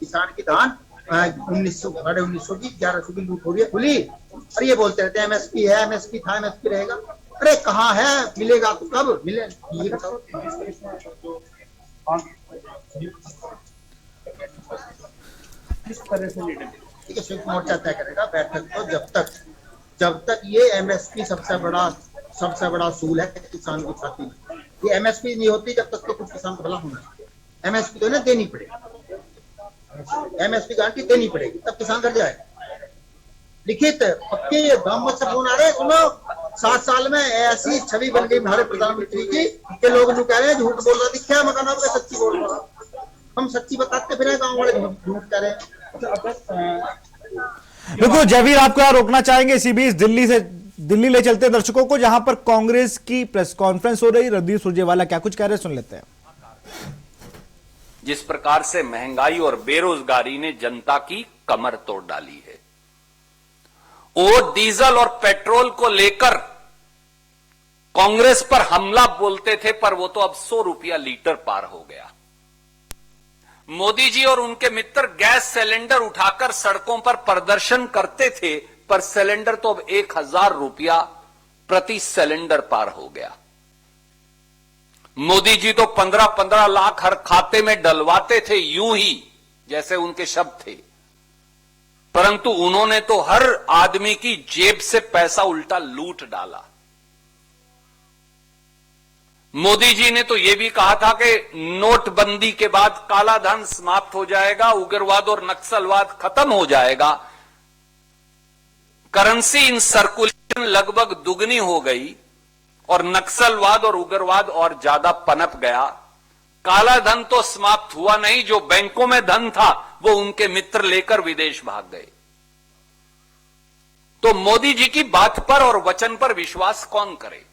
किसान की धान 1900 1900 की 1100 की लूट हो रही है खुली, और ये बोलते रहते हैं एमएसपी है, एमएसपी था, एमएसपी रहेगा। अरे कहाँ है, मिलेगा तो कब मिले, ये बताओ। इस तरह से ठीक है, संयुक्त मोर्चा तय करेगा बैठक को, जब तक ये एमएसपी सबसे बड़ा सूल है किसान की छाती में। ये एमएसपी नहीं होती जब तक तो कुछ किसान को भला होना, एमएसपी तो इन्हें देनी पड़ेगी, एमएसपी गारंटी देनी पड़ेगी, तब किसान कर जाएगा। लिखित पक्के दाम से फोन आ रहे, सुनो 7 साल में ऐसी छवि बन गई हमारे प्रधानमंत्री की कि लोग जो कह रहे हैं झूठ बोल रहा, दिखा मकान आपका सच्ची बोल रहा, हम सच्ची बताते फिर गाँव वाले झूठ कह रहे हैं। देखो जयवीर, आपको यहाँ रोकना चाहेंगे इसी बीच दिल्ली ले चलते हैं दर्शकों को, जहां पर कांग्रेस की प्रेस कॉन्फ्रेंस हो रही। रणदीप सुरजेवाला क्या कुछ कह रहे हैं, सुन लेते हैं। जिस प्रकार से महंगाई और बेरोजगारी ने जनता की कमर तोड़ डाली है, वो डीजल और पेट्रोल को लेकर कांग्रेस पर हमला बोलते थे, पर वो तो अब 100 रुपया लीटर पार हो गया। मोदी जी और उनके मित्र गैस सिलेंडर उठाकर सड़कों पर प्रदर्शन करते थे, पर सिलेंडर तो अब 1000 रुपया प्रति सिलेंडर पार हो गया। मोदी जी तो 15-15 लाख हर खाते में डलवाते थे, यूं ही जैसे उनके शब्द थे, परंतु उन्होंने तो हर आदमी की जेब से पैसा उल्टा लूट डाला। मोदी जी ने तो यह भी कहा था कि नोटबंदी के बाद काला धन समाप्त हो जाएगा, उग्रवाद और नक्सलवाद खत्म हो जाएगा। करेंसी इन सर्कुलेशन लगभग दुगनी हो गई और नक्सलवाद और उग्रवाद और ज्यादा पनप गया। काला धन तो समाप्त हुआ नहीं, जो बैंकों में धन था वो उनके मित्र लेकर विदेश भाग गए। तो मोदी जी की बात पर और वचन पर विश्वास कौन करे?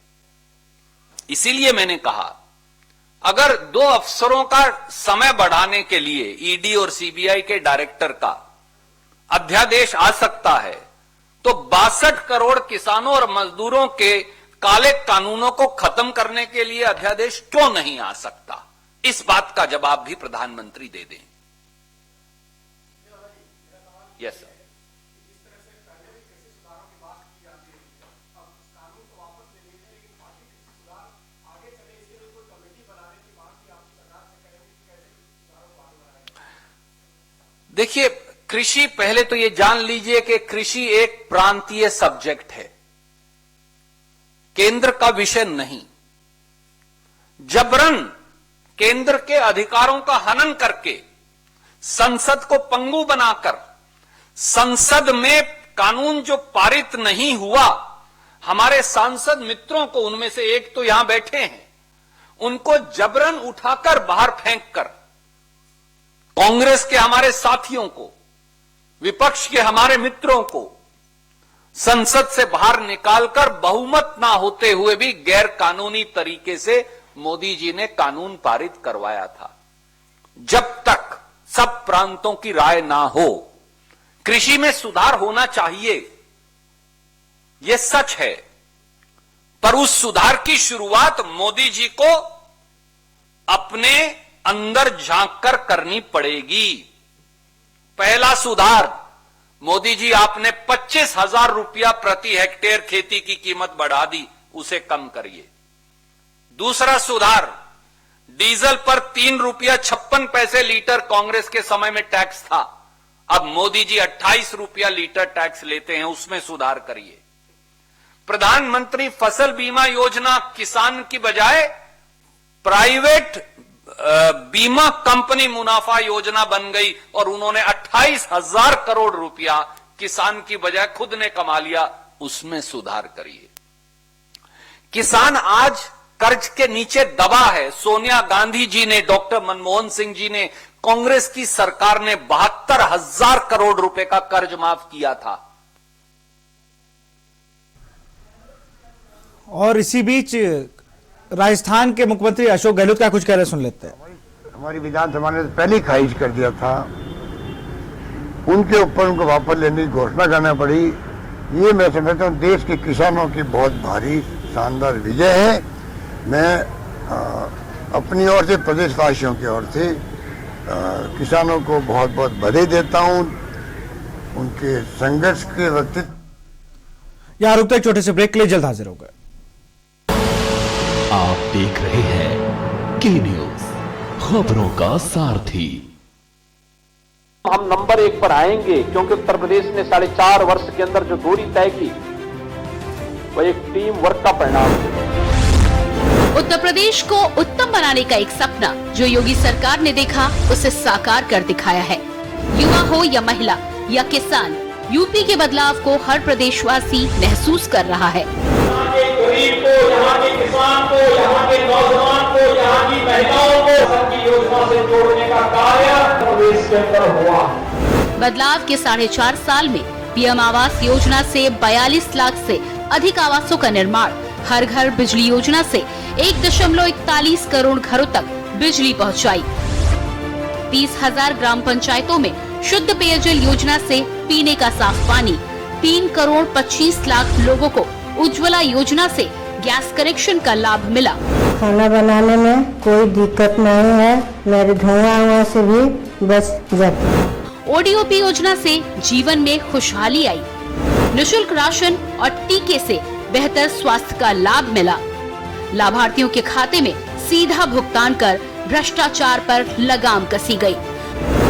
इसीलिए मैंने कहा, अगर 2 अफसरों का समय बढ़ाने के लिए ईडी और सीबीआई के डायरेक्टर का अध्यादेश आ सकता है, तो 62 करोड़ किसानों और मजदूरों के काले कानूनों को खत्म करने के लिए अध्यादेश क्यों नहीं आ सकता? इस बात का जवाब भी प्रधानमंत्री दे दें। Yes sir. देखिए, कृषि, पहले तो ये जान लीजिए कि कृषि एक प्रांतीय सब्जेक्ट है, केंद्र का विषय नहीं। जबरन केंद्र के अधिकारों का हनन करके संसद को पंगु बनाकर संसद में कानून जो पारित नहीं हुआ, हमारे सांसद मित्रों को, उनमें से एक तो यहां बैठे हैं, उनको जबरन उठाकर बाहर फेंककर कांग्रेस के हमारे साथियों को, विपक्ष के हमारे मित्रों को संसद से बाहर निकालकर बहुमत ना होते हुए भी गैर कानूनी तरीके से मोदी जी ने कानून पारित करवाया था। जब तक सब प्रांतों की राय ना हो, कृषि में सुधार होना चाहिए, यह सच है, पर उस सुधार की शुरुआत मोदी जी को अपने अंदर झांककर करनी पड़ेगी। पहला सुधार, मोदी जी आपने 25,000 रुपया प्रति हेक्टेयर खेती की कीमत बढ़ा दी, उसे कम करिए। दूसरा सुधार, डीजल पर 3 रुपया 56 पैसे लीटर कांग्रेस के समय में टैक्स था, अब मोदी जी 28 रुपया लीटर टैक्स लेते हैं, उसमें सुधार करिए। प्रधानमंत्री फसल बीमा योजना किसान की बजाय प्राइवेट बीमा कंपनी मुनाफा योजना बन गई और उन्होंने 28,000 करोड़ रुपया किसान की बजाय खुद ने कमा लिया, उसमें सुधार करिए। किसान आज कर्ज के नीचे दबा है। सोनिया गांधी जी ने, डॉक्टर मनमोहन सिंह जी ने, कांग्रेस की सरकार ने 72,000 करोड़ रुपए का कर्ज माफ किया था। और इसी बीच राजस्थान के मुख्यमंत्री अशोक गहलोत क्या कुछ कह रहे हैं, सुन लेते हैं। हमारी विधानसभा ने पहले ही खारिज कर दिया था, उनके ऊपर उनको वापस लेने की घोषणा करना पड़ी। ये मैं समझता हूँ देश के किसानों की बहुत भारी शानदार विजय है। मैं अपनी ओर से, प्रदेशवासियों की ओर से किसानों को बहुत बहुत बधाई देता हूँ, उनके संघर्ष के व्यक्तित्व। यहाँ रुकते एक छोटे से ब्रेक के लिए, जल्द हाजिर हो गए। आप देख रहे हैं के न्यूज, खबरों का सारथी। हम नंबर 1 पर आएंगे क्योंकि उत्तर प्रदेश ने 4.5 वर्ष के अंदर जो दूरी तय की, वह एक टीम वर्क का परिणाम है। उत्तर प्रदेश को उत्तम बनाने का एक सपना जो योगी सरकार ने देखा, उसे साकार कर दिखाया है। युवा हो या महिला या किसान, यूपी के बदलाव को हर प्रदेशवासी महसूस कर रहा है। यहाँ के गरीब को, यहाँ के किसान को, यहाँ के नौजवान को, यहाँ की महिलाओं को की योजना से जोड़ने का कार्य प्रदेश के अंदर हुआ। बदलाव के 4.5 साल में पीएम आवास योजना से 42 लाख से अधिक आवासों का निर्माण, हर घर बिजली योजना से 1.41 करोड़ घरों तक बिजली पहुंचाई। 30,000 ग्राम पंचायतों में शुद्ध पेयजल योजना से पीने का साफ पानी, 3 करोड़ 25 लाख लोगों को उज्ज्वला योजना से गैस कनेक्शन का लाभ मिला। खाना बनाने में कोई दिक्कत नहीं है, मेरे धुआं से भी बच जाती। ओडीओपी योजना से जीवन में खुशहाली आई। निशुल्क राशन और टीके से बेहतर स्वास्थ्य का लाभ मिला। लाभार्थियों के खाते में सीधा भुगतान कर भ्रष्टाचार पर लगाम कसी गई।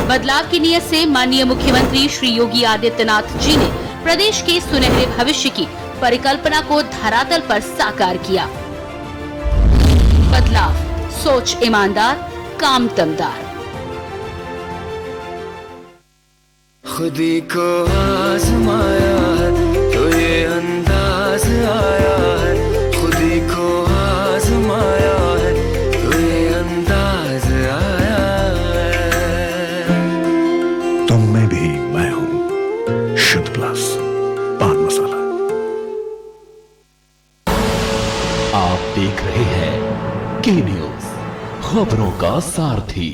बदलाव की नीयत से माननीय मुख्यमंत्री श्री योगी आदित्यनाथ जी ने प्रदेश के सुनहरे भविष्य की परिकल्पना को धरातल पर साकार किया। बदलाव, सोच ईमानदार, काम दमदार। खुदी को आजमाया है तो ये अंदाज आया है, खुदी को आजमाया है तो ये अंदाज आया है। तुम में भी मैं हूं, शुद्ध प्लस पान मसाला। आप देख रहे हैं के न्यूज, खबरों का सारथी।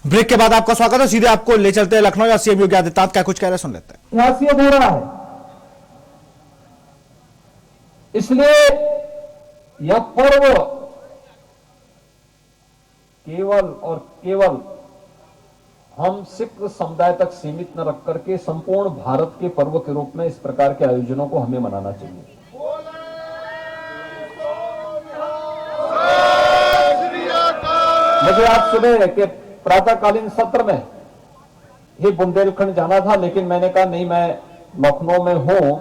ब्रेक के बाद आपका स्वागत है। सीधे आपको ले चलते हैं लखनऊ या सीएम योगी आदित्यनाथ क्या कुछ कह रहे हैं, सुन लेते हैं। सियासियत हो रहा है, इसलिए यह पर्व केवल और केवल हम सिख समुदाय तक सीमित न रख करके संपूर्ण भारत के पर्व के रूप में इस प्रकार के आयोजनों को हमें मनाना चाहिए। मुझे आज सुबह के प्रातःकालीन सत्र में ही बुंदेलखंड जाना था, लेकिन मैंने कहा नहीं, मैं लखनऊ में हूं,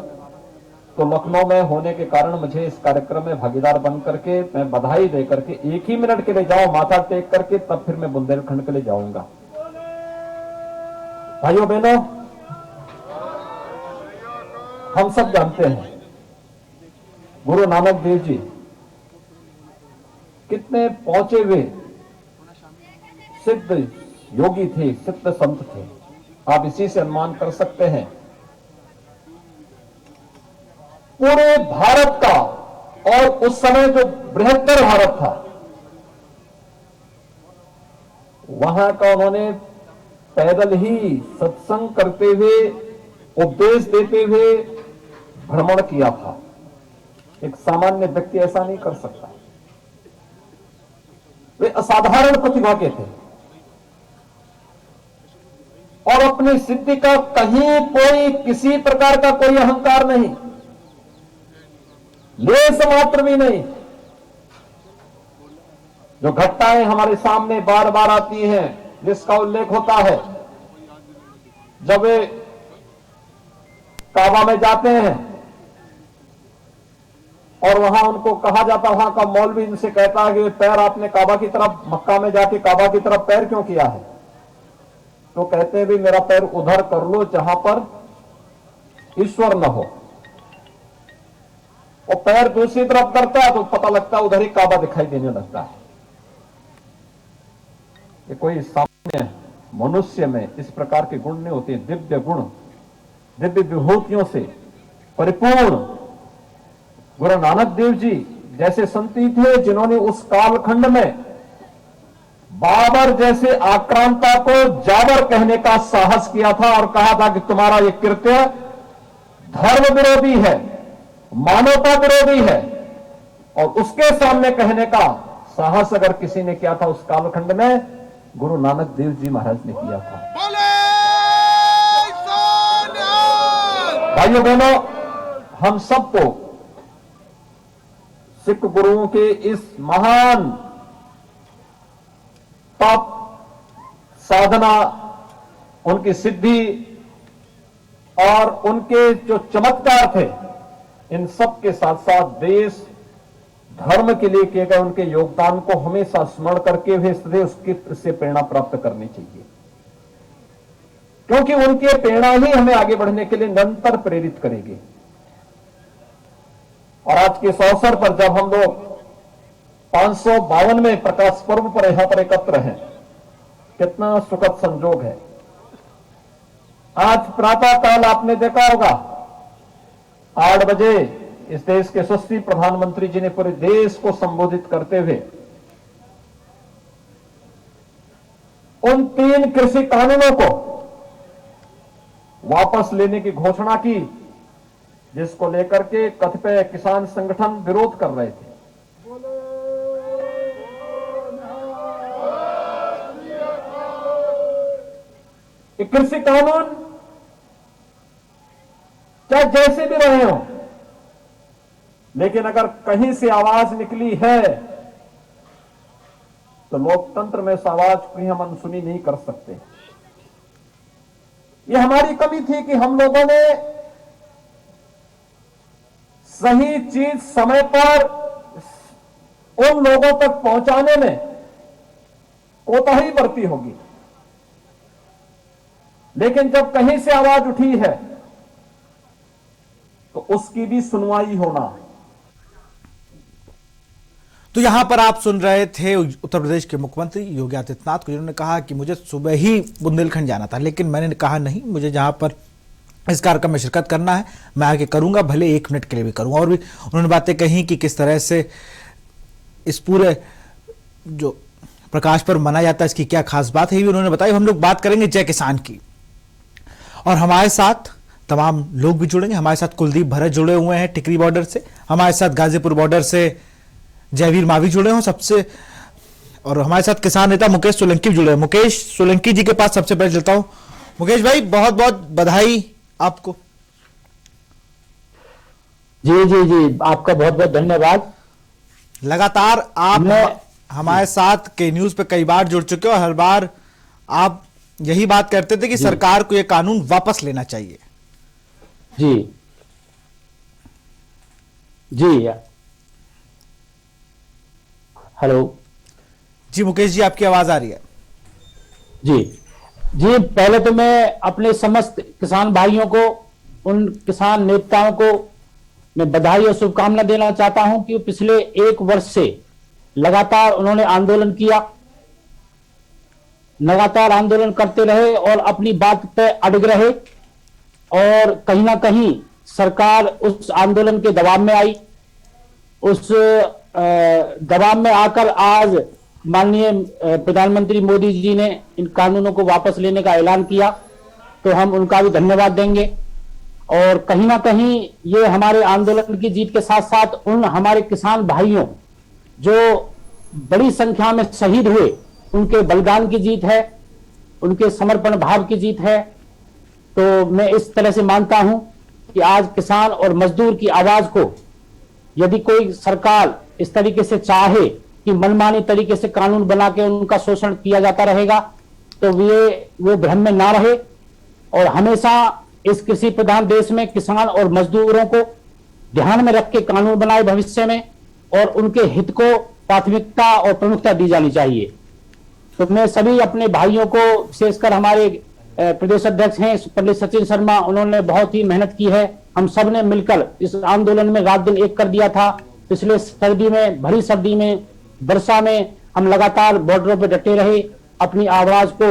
तो लखनऊ में होने के कारण मुझे इस कार्यक्रम में भागीदार बन करके मैं बधाई दे करके 1 ही मिनट के लिए जाऊं, माथा टेक करके, तब फिर मैं बुंदेलखंड के लिए जाऊंगा। भाइयों बहनों, हम सब जानते हैं गुरु नानक देव जी कितने पहुंचे हुए सिद्ध योगी थे, सिद्ध संत थे। आप इसी से अनुमान कर सकते हैं पूरे भारत का, और उस समय जो बृहत्तर भारत था वहां का उन्होंने पैदल ही सत्संग करते हुए, उपदेश देते हुए भ्रमण किया था। एक सामान्य व्यक्ति ऐसा नहीं कर सकता। वे असाधारण प्रतिभा के थे और अपनी सिद्धि का कहीं कोई किसी प्रकार का कोई अहंकार नहीं, लेस मात्र भी नहीं। जो घटनाएं हमारे सामने बार बार आती हैं, जिसका उल्लेख होता है, जब वे काबा में जाते हैं और वहां उनको कहा जाता, वहां का मौलवी इनसे कहता है कि पैर आपने काबा की तरफ, मक्का में जाके काबा की तरफ पैर क्यों किया है? तो कहते हैं भी मेरा पैर उधर कर लो जहां पर ईश्वर न हो। और पैर दूसरी तरफ करता है तो पता लगता है उधर ही काबा दिखाई देने लगता है। ये कोई सामान्य मनुष्य में इस प्रकार के गुण नहीं होते। दिव्य गुण, दिव्य विभूतियों से परिपूर्ण गुरु नानक देव जी जैसे संती थे, जिन्होंने उस कालखंड में बाबर जैसे आक्रांता को जाबर कहने का साहस किया था और कहा था कि तुम्हारा यह कृत्य धर्म विरोधी है, मानवता विरोधी है। और उसके सामने कहने का साहस अगर किसी ने किया था उस कालखंड में, गुरु नानक देव जी महाराज ने किया था। भाइयों बहनों, हम सबको सिख गुरुओं के इस महान तप, साधना, उनकी सिद्धि और उनके जो चमत्कार थे, इन सब के साथ साथ देश धर्म के लिए किए गए उनके योगदान को हमेशा स्मरण करके हुए उससे प्रेरणा प्राप्त करनी चाहिए, क्योंकि उनकी प्रेरणा ही हमें आगे बढ़ने के लिए निरंतर प्रेरित करेगी। और आज के इस अवसर पर जब हम लोग 552वें प्रकाश पर्व पर यहां पर एकत्र हैं, कितना सुखद संजोग है आज प्रातः काल आपने देखा होगा 8 बजे इस देश के यशस्वी प्रधानमंत्री जी ने पूरे देश को संबोधित करते हुए उन 3 कृषि कानूनों को वापस लेने की घोषणा की, जिसको लेकर के कतिपय किसान संगठन विरोध कर रहे थे। कृषि कानून चाहे जैसे भी रहे हो, लेकिन अगर कहीं से आवाज निकली है तो लोकतंत्र में इस आवाज को हम अनसुनी नहीं कर सकते। ये हमारी कमी थी कि हम लोगों ने सही चीज समय पर उन लोगों तक पहुंचाने में कोताही बरती होगी, लेकिन जब कहीं से आवाज उठी है तो उसकी भी सुनवाई होना। तो यहां पर आप सुन रहे थे उत्तर प्रदेश के मुख्यमंत्री योगी आदित्यनाथ को, जिन्होंने कहा कि मुझे सुबह ही बुंदेलखंड जाना था, लेकिन मैंने कहा नहीं, मुझे जहां पर इस कार्यक्रम में शिरकत करना है मैं आगे करूंगा, भले 1 मिनट के लिए भी करूंगा। और भी उन्होंने बातें कही कि किस तरह से इस पूरे जो प्रकाश पर्व मनाया जाता है इसकी क्या खास बात है, ये भी उन्होंने बताया। हम लोग बात करेंगे जय किसान की, और हमारे साथ तमाम लोग भी जुड़ेंगे। हमारे साथ कुलदीप भरत जुड़े हुए हैं टिकरी बॉर्डर से, हमारे साथ गाजीपुर बॉर्डर से जयवीर मावी जुड़े हैं सबसे, और हमारे साथ किसान नेता मुकेश सोलंकी जुड़े हैं। मुकेश सोलंकी जी के पास सबसे पहले चलता हूं। मुकेश भाई, बहुत बहुत बधाई आपको। जी जी जी, आपका बहुत बहुत धन्यवाद। लगातार आप हमारे साथ के न्यूज पे कई बार जुड़ चुके हो, और हर बार आप यही बात करते थे कि सरकार को यह कानून वापस लेना चाहिए। जी जी, हेलो जी मुकेश जी, आपकी आवाज आ रही है। जी जी, पहले तो मैं अपने समस्त किसान भाइयों को, उन किसान नेताओं को मैं बधाई और शुभकामना देना चाहता हूं कि पिछले 1 वर्ष से लगातार उन्होंने आंदोलन किया, लगातार आंदोलन करते रहे और अपनी बात पे अड़ग रहे, और कहीं ना कहीं सरकार उस आंदोलन के दबाव में आई। उस दबाव में आकर आज माननीय प्रधानमंत्री मोदी जी ने इन कानूनों को वापस लेने का ऐलान किया, तो हम उनका भी धन्यवाद देंगे। और कहीं ना कहीं ये हमारे आंदोलन की जीत के साथ साथ उन हमारे किसान भाइयों जो बड़ी संख्या में शहीद हुए, उनके बलिदान की जीत है, उनके समर्पण भाव की जीत है। तो मैं इस तरह से मानता हूं कि आज किसान और मजदूर की आवाज को यदि कोई सरकार इस तरीके से चाहे कि मनमानी तरीके से कानून बना के उनका शोषण किया जाता रहेगा, तो वो भ्रम में ना रहे, और हमेशा इस कृषि प्रधान देश में किसान और मजदूरों को ध्यान में रख के कानून बनाए भविष्य में, और उनके हित को प्राथमिकता और प्रमुखता दी जानी चाहिए। तो मैं सभी अपने भाइयों को, विशेषकर हमारे प्रदेश अध्यक्ष हैं पंडित सचिन शर्मा, उन्होंने बहुत ही मेहनत की है। हम सब ने मिलकर इस आंदोलन में रात दिन एक कर दिया था। पिछले सर्दी में, भरी सर्दी में, वर्षा में हम लगातार बॉर्डरों पर डटे रहे, अपनी आवाज को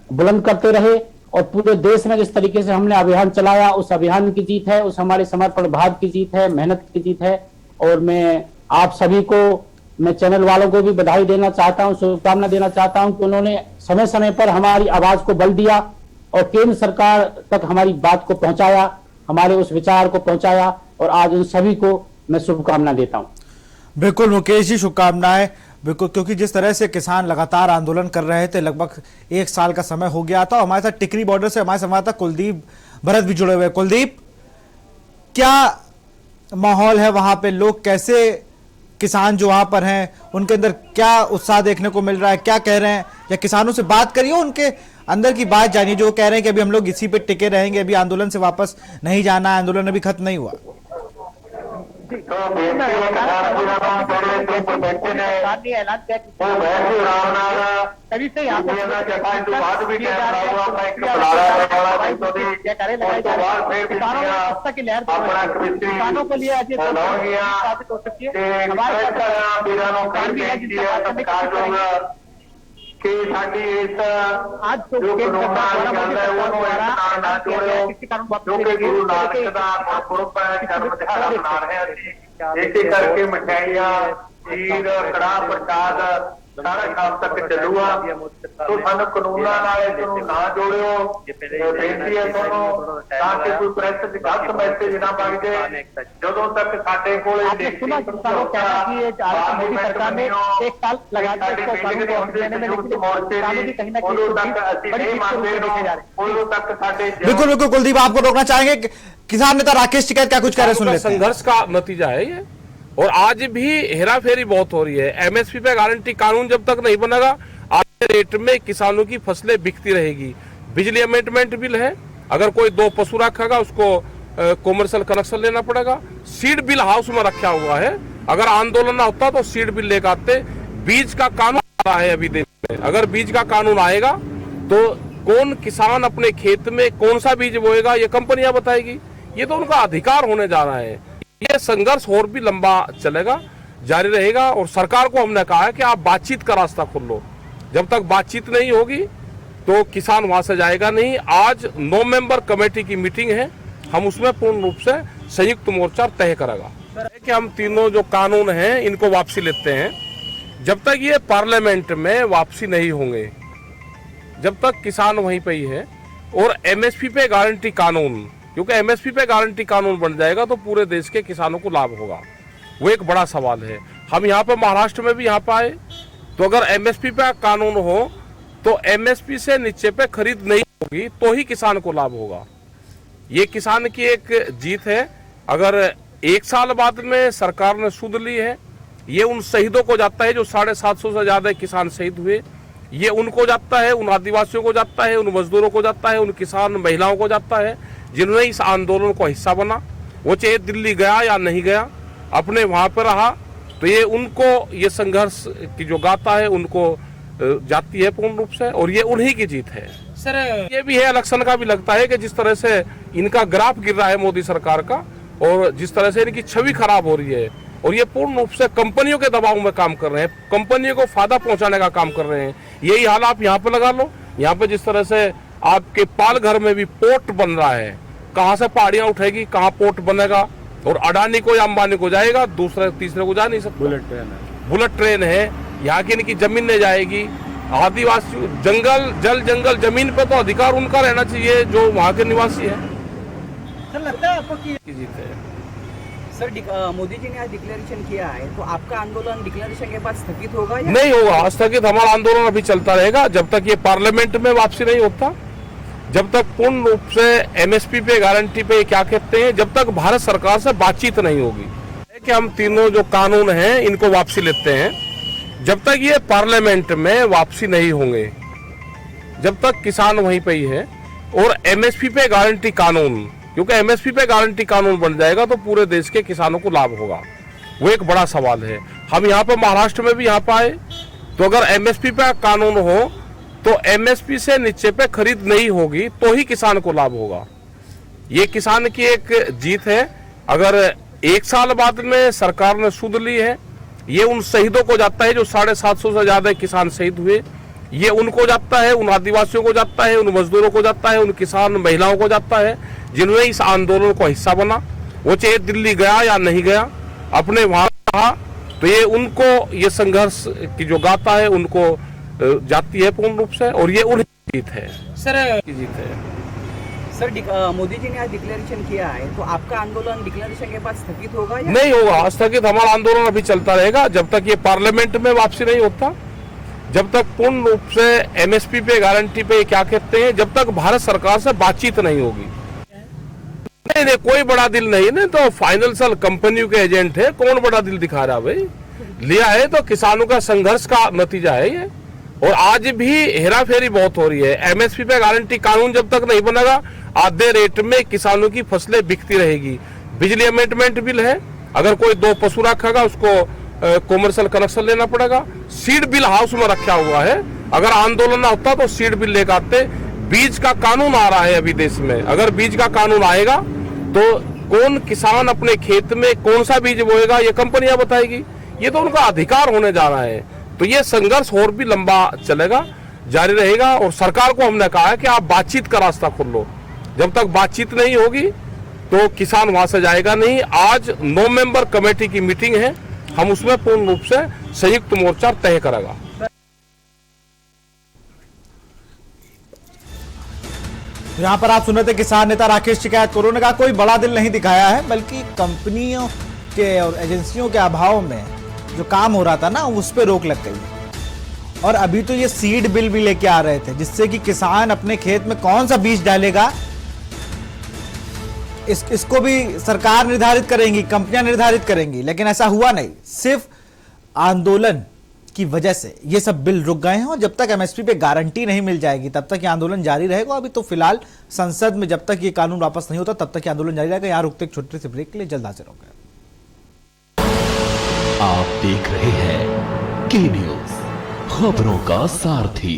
बुलंद करते रहे, और पूरे देश में जिस तरीके से हमने अभियान चलाया, उस अभियान की जीत है, उस हमारे समर्पण भाव की जीत है, मेहनत की जीत है। और मैं आप सभी को, मैं चैनल वालों को भी बधाई देना चाहता हूं, शुभकामना देना चाहता हूं कि उन्होंने समय समय पर हमारी आवाज को बल दिया और केंद्र सरकार तक हमारी बात को पहुंचाया, हमारे उस विचार को पहुंचाया, और आज उन सभी को मैं शुभकामना देता हूं। बिल्कुल मुकेश जी, शुभकामनाएं। बिल्कुल, क्योंकि जिस तरह से किसान लगातार आंदोलन कर रहे थे, लगभग 1 साल का समय हो गया था। हमारे साथ टिकरी बॉर्डर से हमारे संवाददाता कुलदीप भरत भी जुड़े हुए। कुलदीप, क्या माहौल है वहां पे? लोग कैसे, किसान जो वहां पर हैं, उनके अंदर क्या उत्साह देखने को मिल रहा है? क्या कह रहे हैं? या किसानों से बात करिए, उनके अंदर की बात जानिए, जो कह रहे हैं कि अभी हम लोग इसी पे टिके रहेंगे, अभी आंदोलन से वापस नहीं जाना है, आंदोलन अभी खत्म नहीं हुआ। तभी से यहाँ किसानों के लिए साबित हो सकती है। ਕਿ ਸਾਡੀ ਇਸ ਜੋ ਕਾਨੂੰਨਾਂ ਦੀ ਗੱਲ ਹੈ ਉਹਨੂੰ ਇਸ ਨਾਲ ਨਾ ਜੋੜਿਓ, ਕਿਉਂਕਿ ਗੁਰੂ ਨਾਨਕ ਦਾ ਗੁਰਪੁਰਬ ਹੈ, ਜਨਮ ਦਿਹਾੜਾ ਮਨਾ ਰਹੇ ਅਸੀਂ। ਇਸੇ ਕਰਕੇ ਮਠਿਆਈਆਂ, ਖੀਰ, ਕੜਾਹ ਪ੍ਰਸ਼ਾਦ ਸਾਰਾ ਸ਼ਾਮ ਤੱਕ ਚੱਲੂਗਾ। तो ਸਾਨੂੰ ਕਾਨੂੰਨਾਂ ਨਾਲ ਇਸ ਨੂੰ ਨਾ ਜੋੜਿਓ। ਬੇਨਤੀ ਹੈ ਤੁਹਾਨੂੰ ਤਾਂ ਕਿ ਕੋਈ ਪ੍ਰੈਸ ਦੀ ਗਲਤ ਮੈਸੇਜ ਨਾ ਵਗ ਜਾਏ। ਜਦੋਂ ਤੱਕ ਸਾਡੇ ਕੋਲ आपने सुना किसानों का कहना कि ये मोदी सरकार ने 1 साल लगातार इसको कानून को अमल देने में, लेकिन कानून भी कहीं ना कहीं बड़ी देखे जा रहे हैं। बिल्कुल बिल्कुल कुलदीप, आपको रोकना चाहेंगे। किसान नेता राकेश टिकैत क्या कुछ कह रहे हैं, सुन लेते हैं। संघर्ष का नतीजा है ये, और आज भी हेराफेरी बहुत हो रही है। एमएसपी पे गारंटी कानून जब तक नहीं बनेगा, आज रेट में किसानों की फसलें बिकती रहेगी। बिजली अमेंडमेंट बिल है, अगर कोई 2 पशु रखेगा उसको कॉमर्शियल कनेक्शन लेना पड़ेगा। सीड बिल हाउस में रखा हुआ है, अगर आंदोलन ना होता तो सीड बिल लेकर आते। बीज का कानून आ रहा है अभी देश में, अगर बीज का कानून आएगा तो कौन किसान अपने खेत में कौन सा बीज बोएगा ये कंपनियां बताएगी। ये तो उनका अधिकार होने जा रहा है। ये संघर्ष और भी लंबा चलेगा, जारी रहेगा। और सरकार को हमने कहा है कि आप बातचीत का रास्ता खोल लो। जब तक बातचीत नहीं होगी तो किसान वहां से जाएगा नहीं। आज 9 मेंबर कमेटी की मीटिंग है, हम उसमें पूर्ण रूप से संयुक्त मोर्चा तय करेगा कि हम तीनों जो कानून हैं इनको वापसी लेते हैं। जब तक ये पार्लियामेंट में वापसी नहीं होंगे, जब तक किसान वहीं पे ही है। और एमएसपी पे गारंटी कानून, क्योंकि एमएसपी पे गारंटी कानून बन जाएगा तो पूरे देश के किसानों को लाभ होगा, वो एक बड़ा सवाल है। हम यहाँ पे महाराष्ट्र में भी यहाँ पे आए, तो अगर एमएसपी पे कानून हो तो एमएसपी से नीचे पे खरीद नहीं होगी तो ही किसान को लाभ होगा। ये किसान की एक जीत है। अगर 1 साल बाद में सरकार ने सुध ली है, ये उन शहीदों को जाता है जो 750 से ज्यादा किसान शहीद हुए। ये उनको जाता है, उन आदिवासियों को जाता है, उन मजदूरों को जाता है, उन किसान महिलाओं को जाता है जिन्होंने इस आंदोलन को हिस्सा बना। वो चाहे दिल्ली गया या नहीं गया, अपने वहां पर रहा, तो ये उनको ये संघर्ष की जो गाथा है उनको जाती है पूर्ण रूप से, और ये उन्हीं की जीत है। सर ये भी है, इलेक्शन का भी लगता है कि जिस तरह से इनका ग्राफ गिर रहा है मोदी सरकार का, और जिस तरह से इनकी छवि खराब हो रही है, और ये पूर्ण रूप से कंपनियों के दबाव में काम कर रहे हैं, कंपनियों को फायदा पहुंचाने का काम कर रहे हैं। यही हाल आप यहाँ पे लगा लो। यहाँ पे जिस तरह से आपके पालघर में भी पोर्ट बन रहा है, कहाँ से पहाड़ियां उठेगी, कहाँ पोर्ट बनेगा, और अडानी को या अंबानी को जाएगा, दूसरे तीसरे को जा नहीं सकता। बुलेट ट्रेन है, यहाँ की इनकी जमीन नहीं जाएगी। आदिवासी जंगल, जंगल जमीन पे तो अधिकार उनका रहना चाहिए जो वहाँ के निवासी है। सर लगता है आपको कि जीत है। सर मोदी जी ने आज डिक्लेरेशन किया है, तो आपका आंदोलन डिक्लेरेशन के बाद स्थगित होगा या नहीं होगा? स्थगित हमारा आंदोलन अभी चलता रहेगा जब तक ये पार्लियामेंट में वापसी नहीं होता, जब तक पूर्ण रूप से एमएसपी पे गारंटी पे क्या कहते हैं, जब तक भारत सरकार से बातचीत नहीं होगी कि हम तीनों जो कानून हैं इनको वापसी लेते हैं। जब तक ये पार्लियामेंट में वापसी नहीं होंगे, जब तक किसान वहीं पे ही है। और एमएसपी पे गारंटी कानून, क्योंकि एमएसपी पे गारंटी कानून बन जाएगा तो पूरे देश के किसानों को लाभ होगा, वो एक बड़ा सवाल है। हम यहाँ पे महाराष्ट्र में भी यहाँ पे आए, तो अगर एमएसपी पे कानून हो तो एमएसपी से नीचे पे खरीद नहीं होगी तो ही किसान को लाभ होगा। ये किसान की एक जीत है। अगर 1 साल बाद में सरकार ने सुध ली है, ये उन शहीदों को जाता है जो 750 से ज्यादा किसान शहीद हुए। ये उनको जाता है, उन आदिवासियों को जाता है, उन मजदूरों को जाता है, उन किसान महिलाओं को जाता है जिन्होंने इस आंदोलन को हिस्सा बना। वो चाहे दिल्ली गया या नहीं गया, अपने वहां रहा, तो ये उनको ये संघर्ष की जो गाथा है उनको जाती है पूर्ण रूप से, और ये उन्हीं की जीत है। सर की जीत है। सर मोदी जी ने आज डिक्लेरेशन किया है, तो आपका आंदोलन डिक्लेरेशन के बाद स्थगित होगा या नहीं होगा? स्थगित हमारा आंदोलन अभी चलता रहेगा जब तक ये पार्लियामेंट में वापसी नहीं होता, जब तक पूर्ण रूप से एमएसपी पे गारंटी पे क्या कहते हैं, जब तक भारत सरकार से बातचीत नहीं होगी। नहीं, कोई बड़ा दिल नहीं है, तो फाइनेंशियल कंपनियों के एजेंट है, कौन बड़ा दिल दिखा रहा भाई? लिया है तो किसानों का संघर्ष का नतीजा है ये। और आज भी हेराफेरी बहुत हो रही है। एमएसपी पे गारंटी कानून जब तक नहीं बनेगा, आधे रेट में किसानों की फसलें बिकती रहेगी। बिजली अमेंडमेंट बिल है, अगर कोई 2 पशु रखेगा उसको कॉमर्शियल कनेक्शन लेना पड़ेगा। सीड बिल हाउस में रखा हुआ है, अगर आंदोलन ना होता तो सीड बिल लेकर आते। बीज का कानून आ रहा है अभी देश में, अगर बीज का कानून आएगा तो कौन किसान अपने खेत में कौन सा बीज बोएगा ये कंपनियां बताएगी। ये तो उनका अधिकार होने जा रहा है। तो ये संघर्ष और भी लंबा चलेगा, जारी रहेगा। और सरकार को हमने कहा है कि आप बातचीत का रास्ता खोल लो। जब तक बातचीत नहीं होगी तो किसान वहां से जाएगा नहीं। आज 9 मेंबर कमेटी की मीटिंग है, हम उसमें पूर्ण रूप से संयुक्त मोर्चा तय करेगा। यहाँ पर आप सुन रहे थे किसान नेता राकेश टिकैत। कोरोना का कोई बड़ा दिल नहीं दिखाया है, बल्कि कंपनियों के और एजेंसियों के अभाव में जो काम हो रहा था ना, उस पर रोक लग गई। और अभी तो ये सीड बिल भी लेके आ रहे थे, जिससे कि किसान अपने खेत में कौन सा बीज डालेगा इसको भी सरकार निर्धारित करेंगी, कंपनियां निर्धारित करेंगी। लेकिन ऐसा हुआ नहीं, सिर्फ आंदोलन की वजह से ये सब बिल रुक गए हैं। और जब तक एमएसपी पे गारंटी नहीं मिल जाएगी तब तक ये आंदोलन जारी रहेगा। अभी तो फिलहाल संसद में जब तक ये कानून वापस नहीं होता तब तक ये आंदोलन जारी रहेगा। यहाँ रुकते एक छोटे से ब्रेक के लिए, जल्द हाजिर होंगे। आप देख रहे हैं के न्यूज, खबरों का सारथी।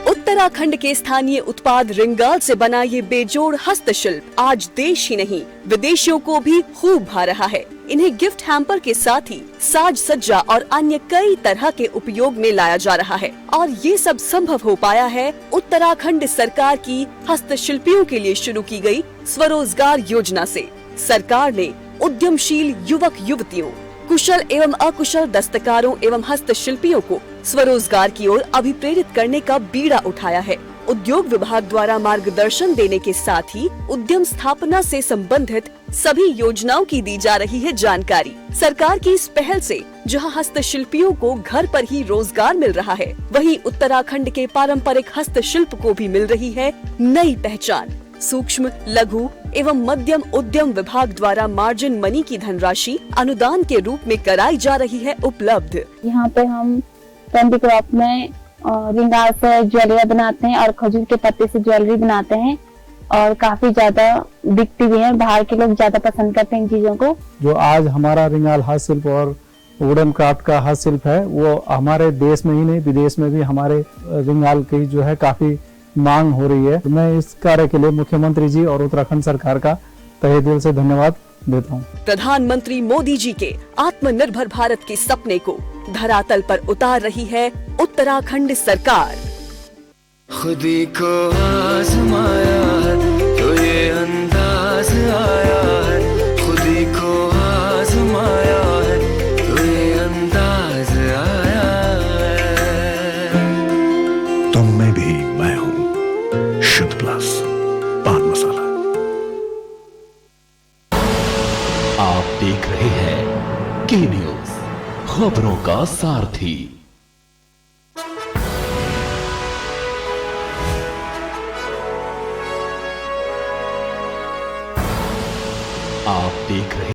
उत्तराखंड के स्थानीय उत्पाद रिंगाल से बना ये बेजोड़ हस्तशिल्प आज देश ही नहीं विदेशियों को भी खूब भा रहा है। इन्हें गिफ्ट हैम्पर के साथ ही साज सज्जा और अन्य कई तरह के उपयोग में लाया जा रहा है। और ये सब संभव हो पाया है उत्तराखंड सरकार की हस्तशिल्पियों के लिए शुरू की गई स्वरोजगार योजना से। सरकार ने उद्यमशील युवक युवतियों, कुशल एवं अकुशल दस्तकारों एवं हस्तशिल्पियों को स्वरोजगार की ओर अभिप्रेरित करने का बीड़ा उठाया है। उद्योग विभाग द्वारा मार्गदर्शन देने के साथ ही उद्यम स्थापना से संबंधित सभी योजनाओं की दी जा रही है जानकारी। सरकार की इस पहल से जहां हस्तशिल्पियों को घर पर ही रोजगार मिल रहा है, वहीं उत्तराखंड के पारंपरिक हस्तशिल्प को भी मिल रही है नई पहचान। सूक्ष्म, लघु एवं मध्यम उद्यम विभाग द्वारा मार्जिन मनी की धनराशि अनुदान के रूप में कराई जा रही है उपलब्ध। यहाँ पे हम हैंडीक्राफ्ट में रिंगाल से ज्वेलरी बनाते हैं और खजूर के पत्ते से ज्वेलरी बनाते हैं और काफी ज्यादा बिकती भी है। बाहर के लोग ज्यादा पसंद करते हैं इन चीजों को। जो आज हमारा रिंगाल हस्तशिल्प और वुडन क्राफ्ट का हस्तशिल्प है, वो हमारे देश में ही नहीं विदेश में भी हमारे रिंगाल की जो है काफी मांग हो रही है। मैं इस कार्य के लिए मुख्यमंत्री जी और उत्तराखंड सरकार का तहे दिल से धन्यवाद देता हूँ। प्रधानमंत्री मोदी जी के आत्मनिर्भर भारत के सपने को धरातल पर उतार रही है उत्तराखंड सरकार। खुदी को आजमाया है तो ये अंदाज आया है, खुदी को आजमाया है तो ये अंदाज आया है। तुम में भी मैं हूँ, शुद्ध प्लस पान मसाला। आप देख रहे हैं के न्यूज, खबरों का सारथी। आप देख रहे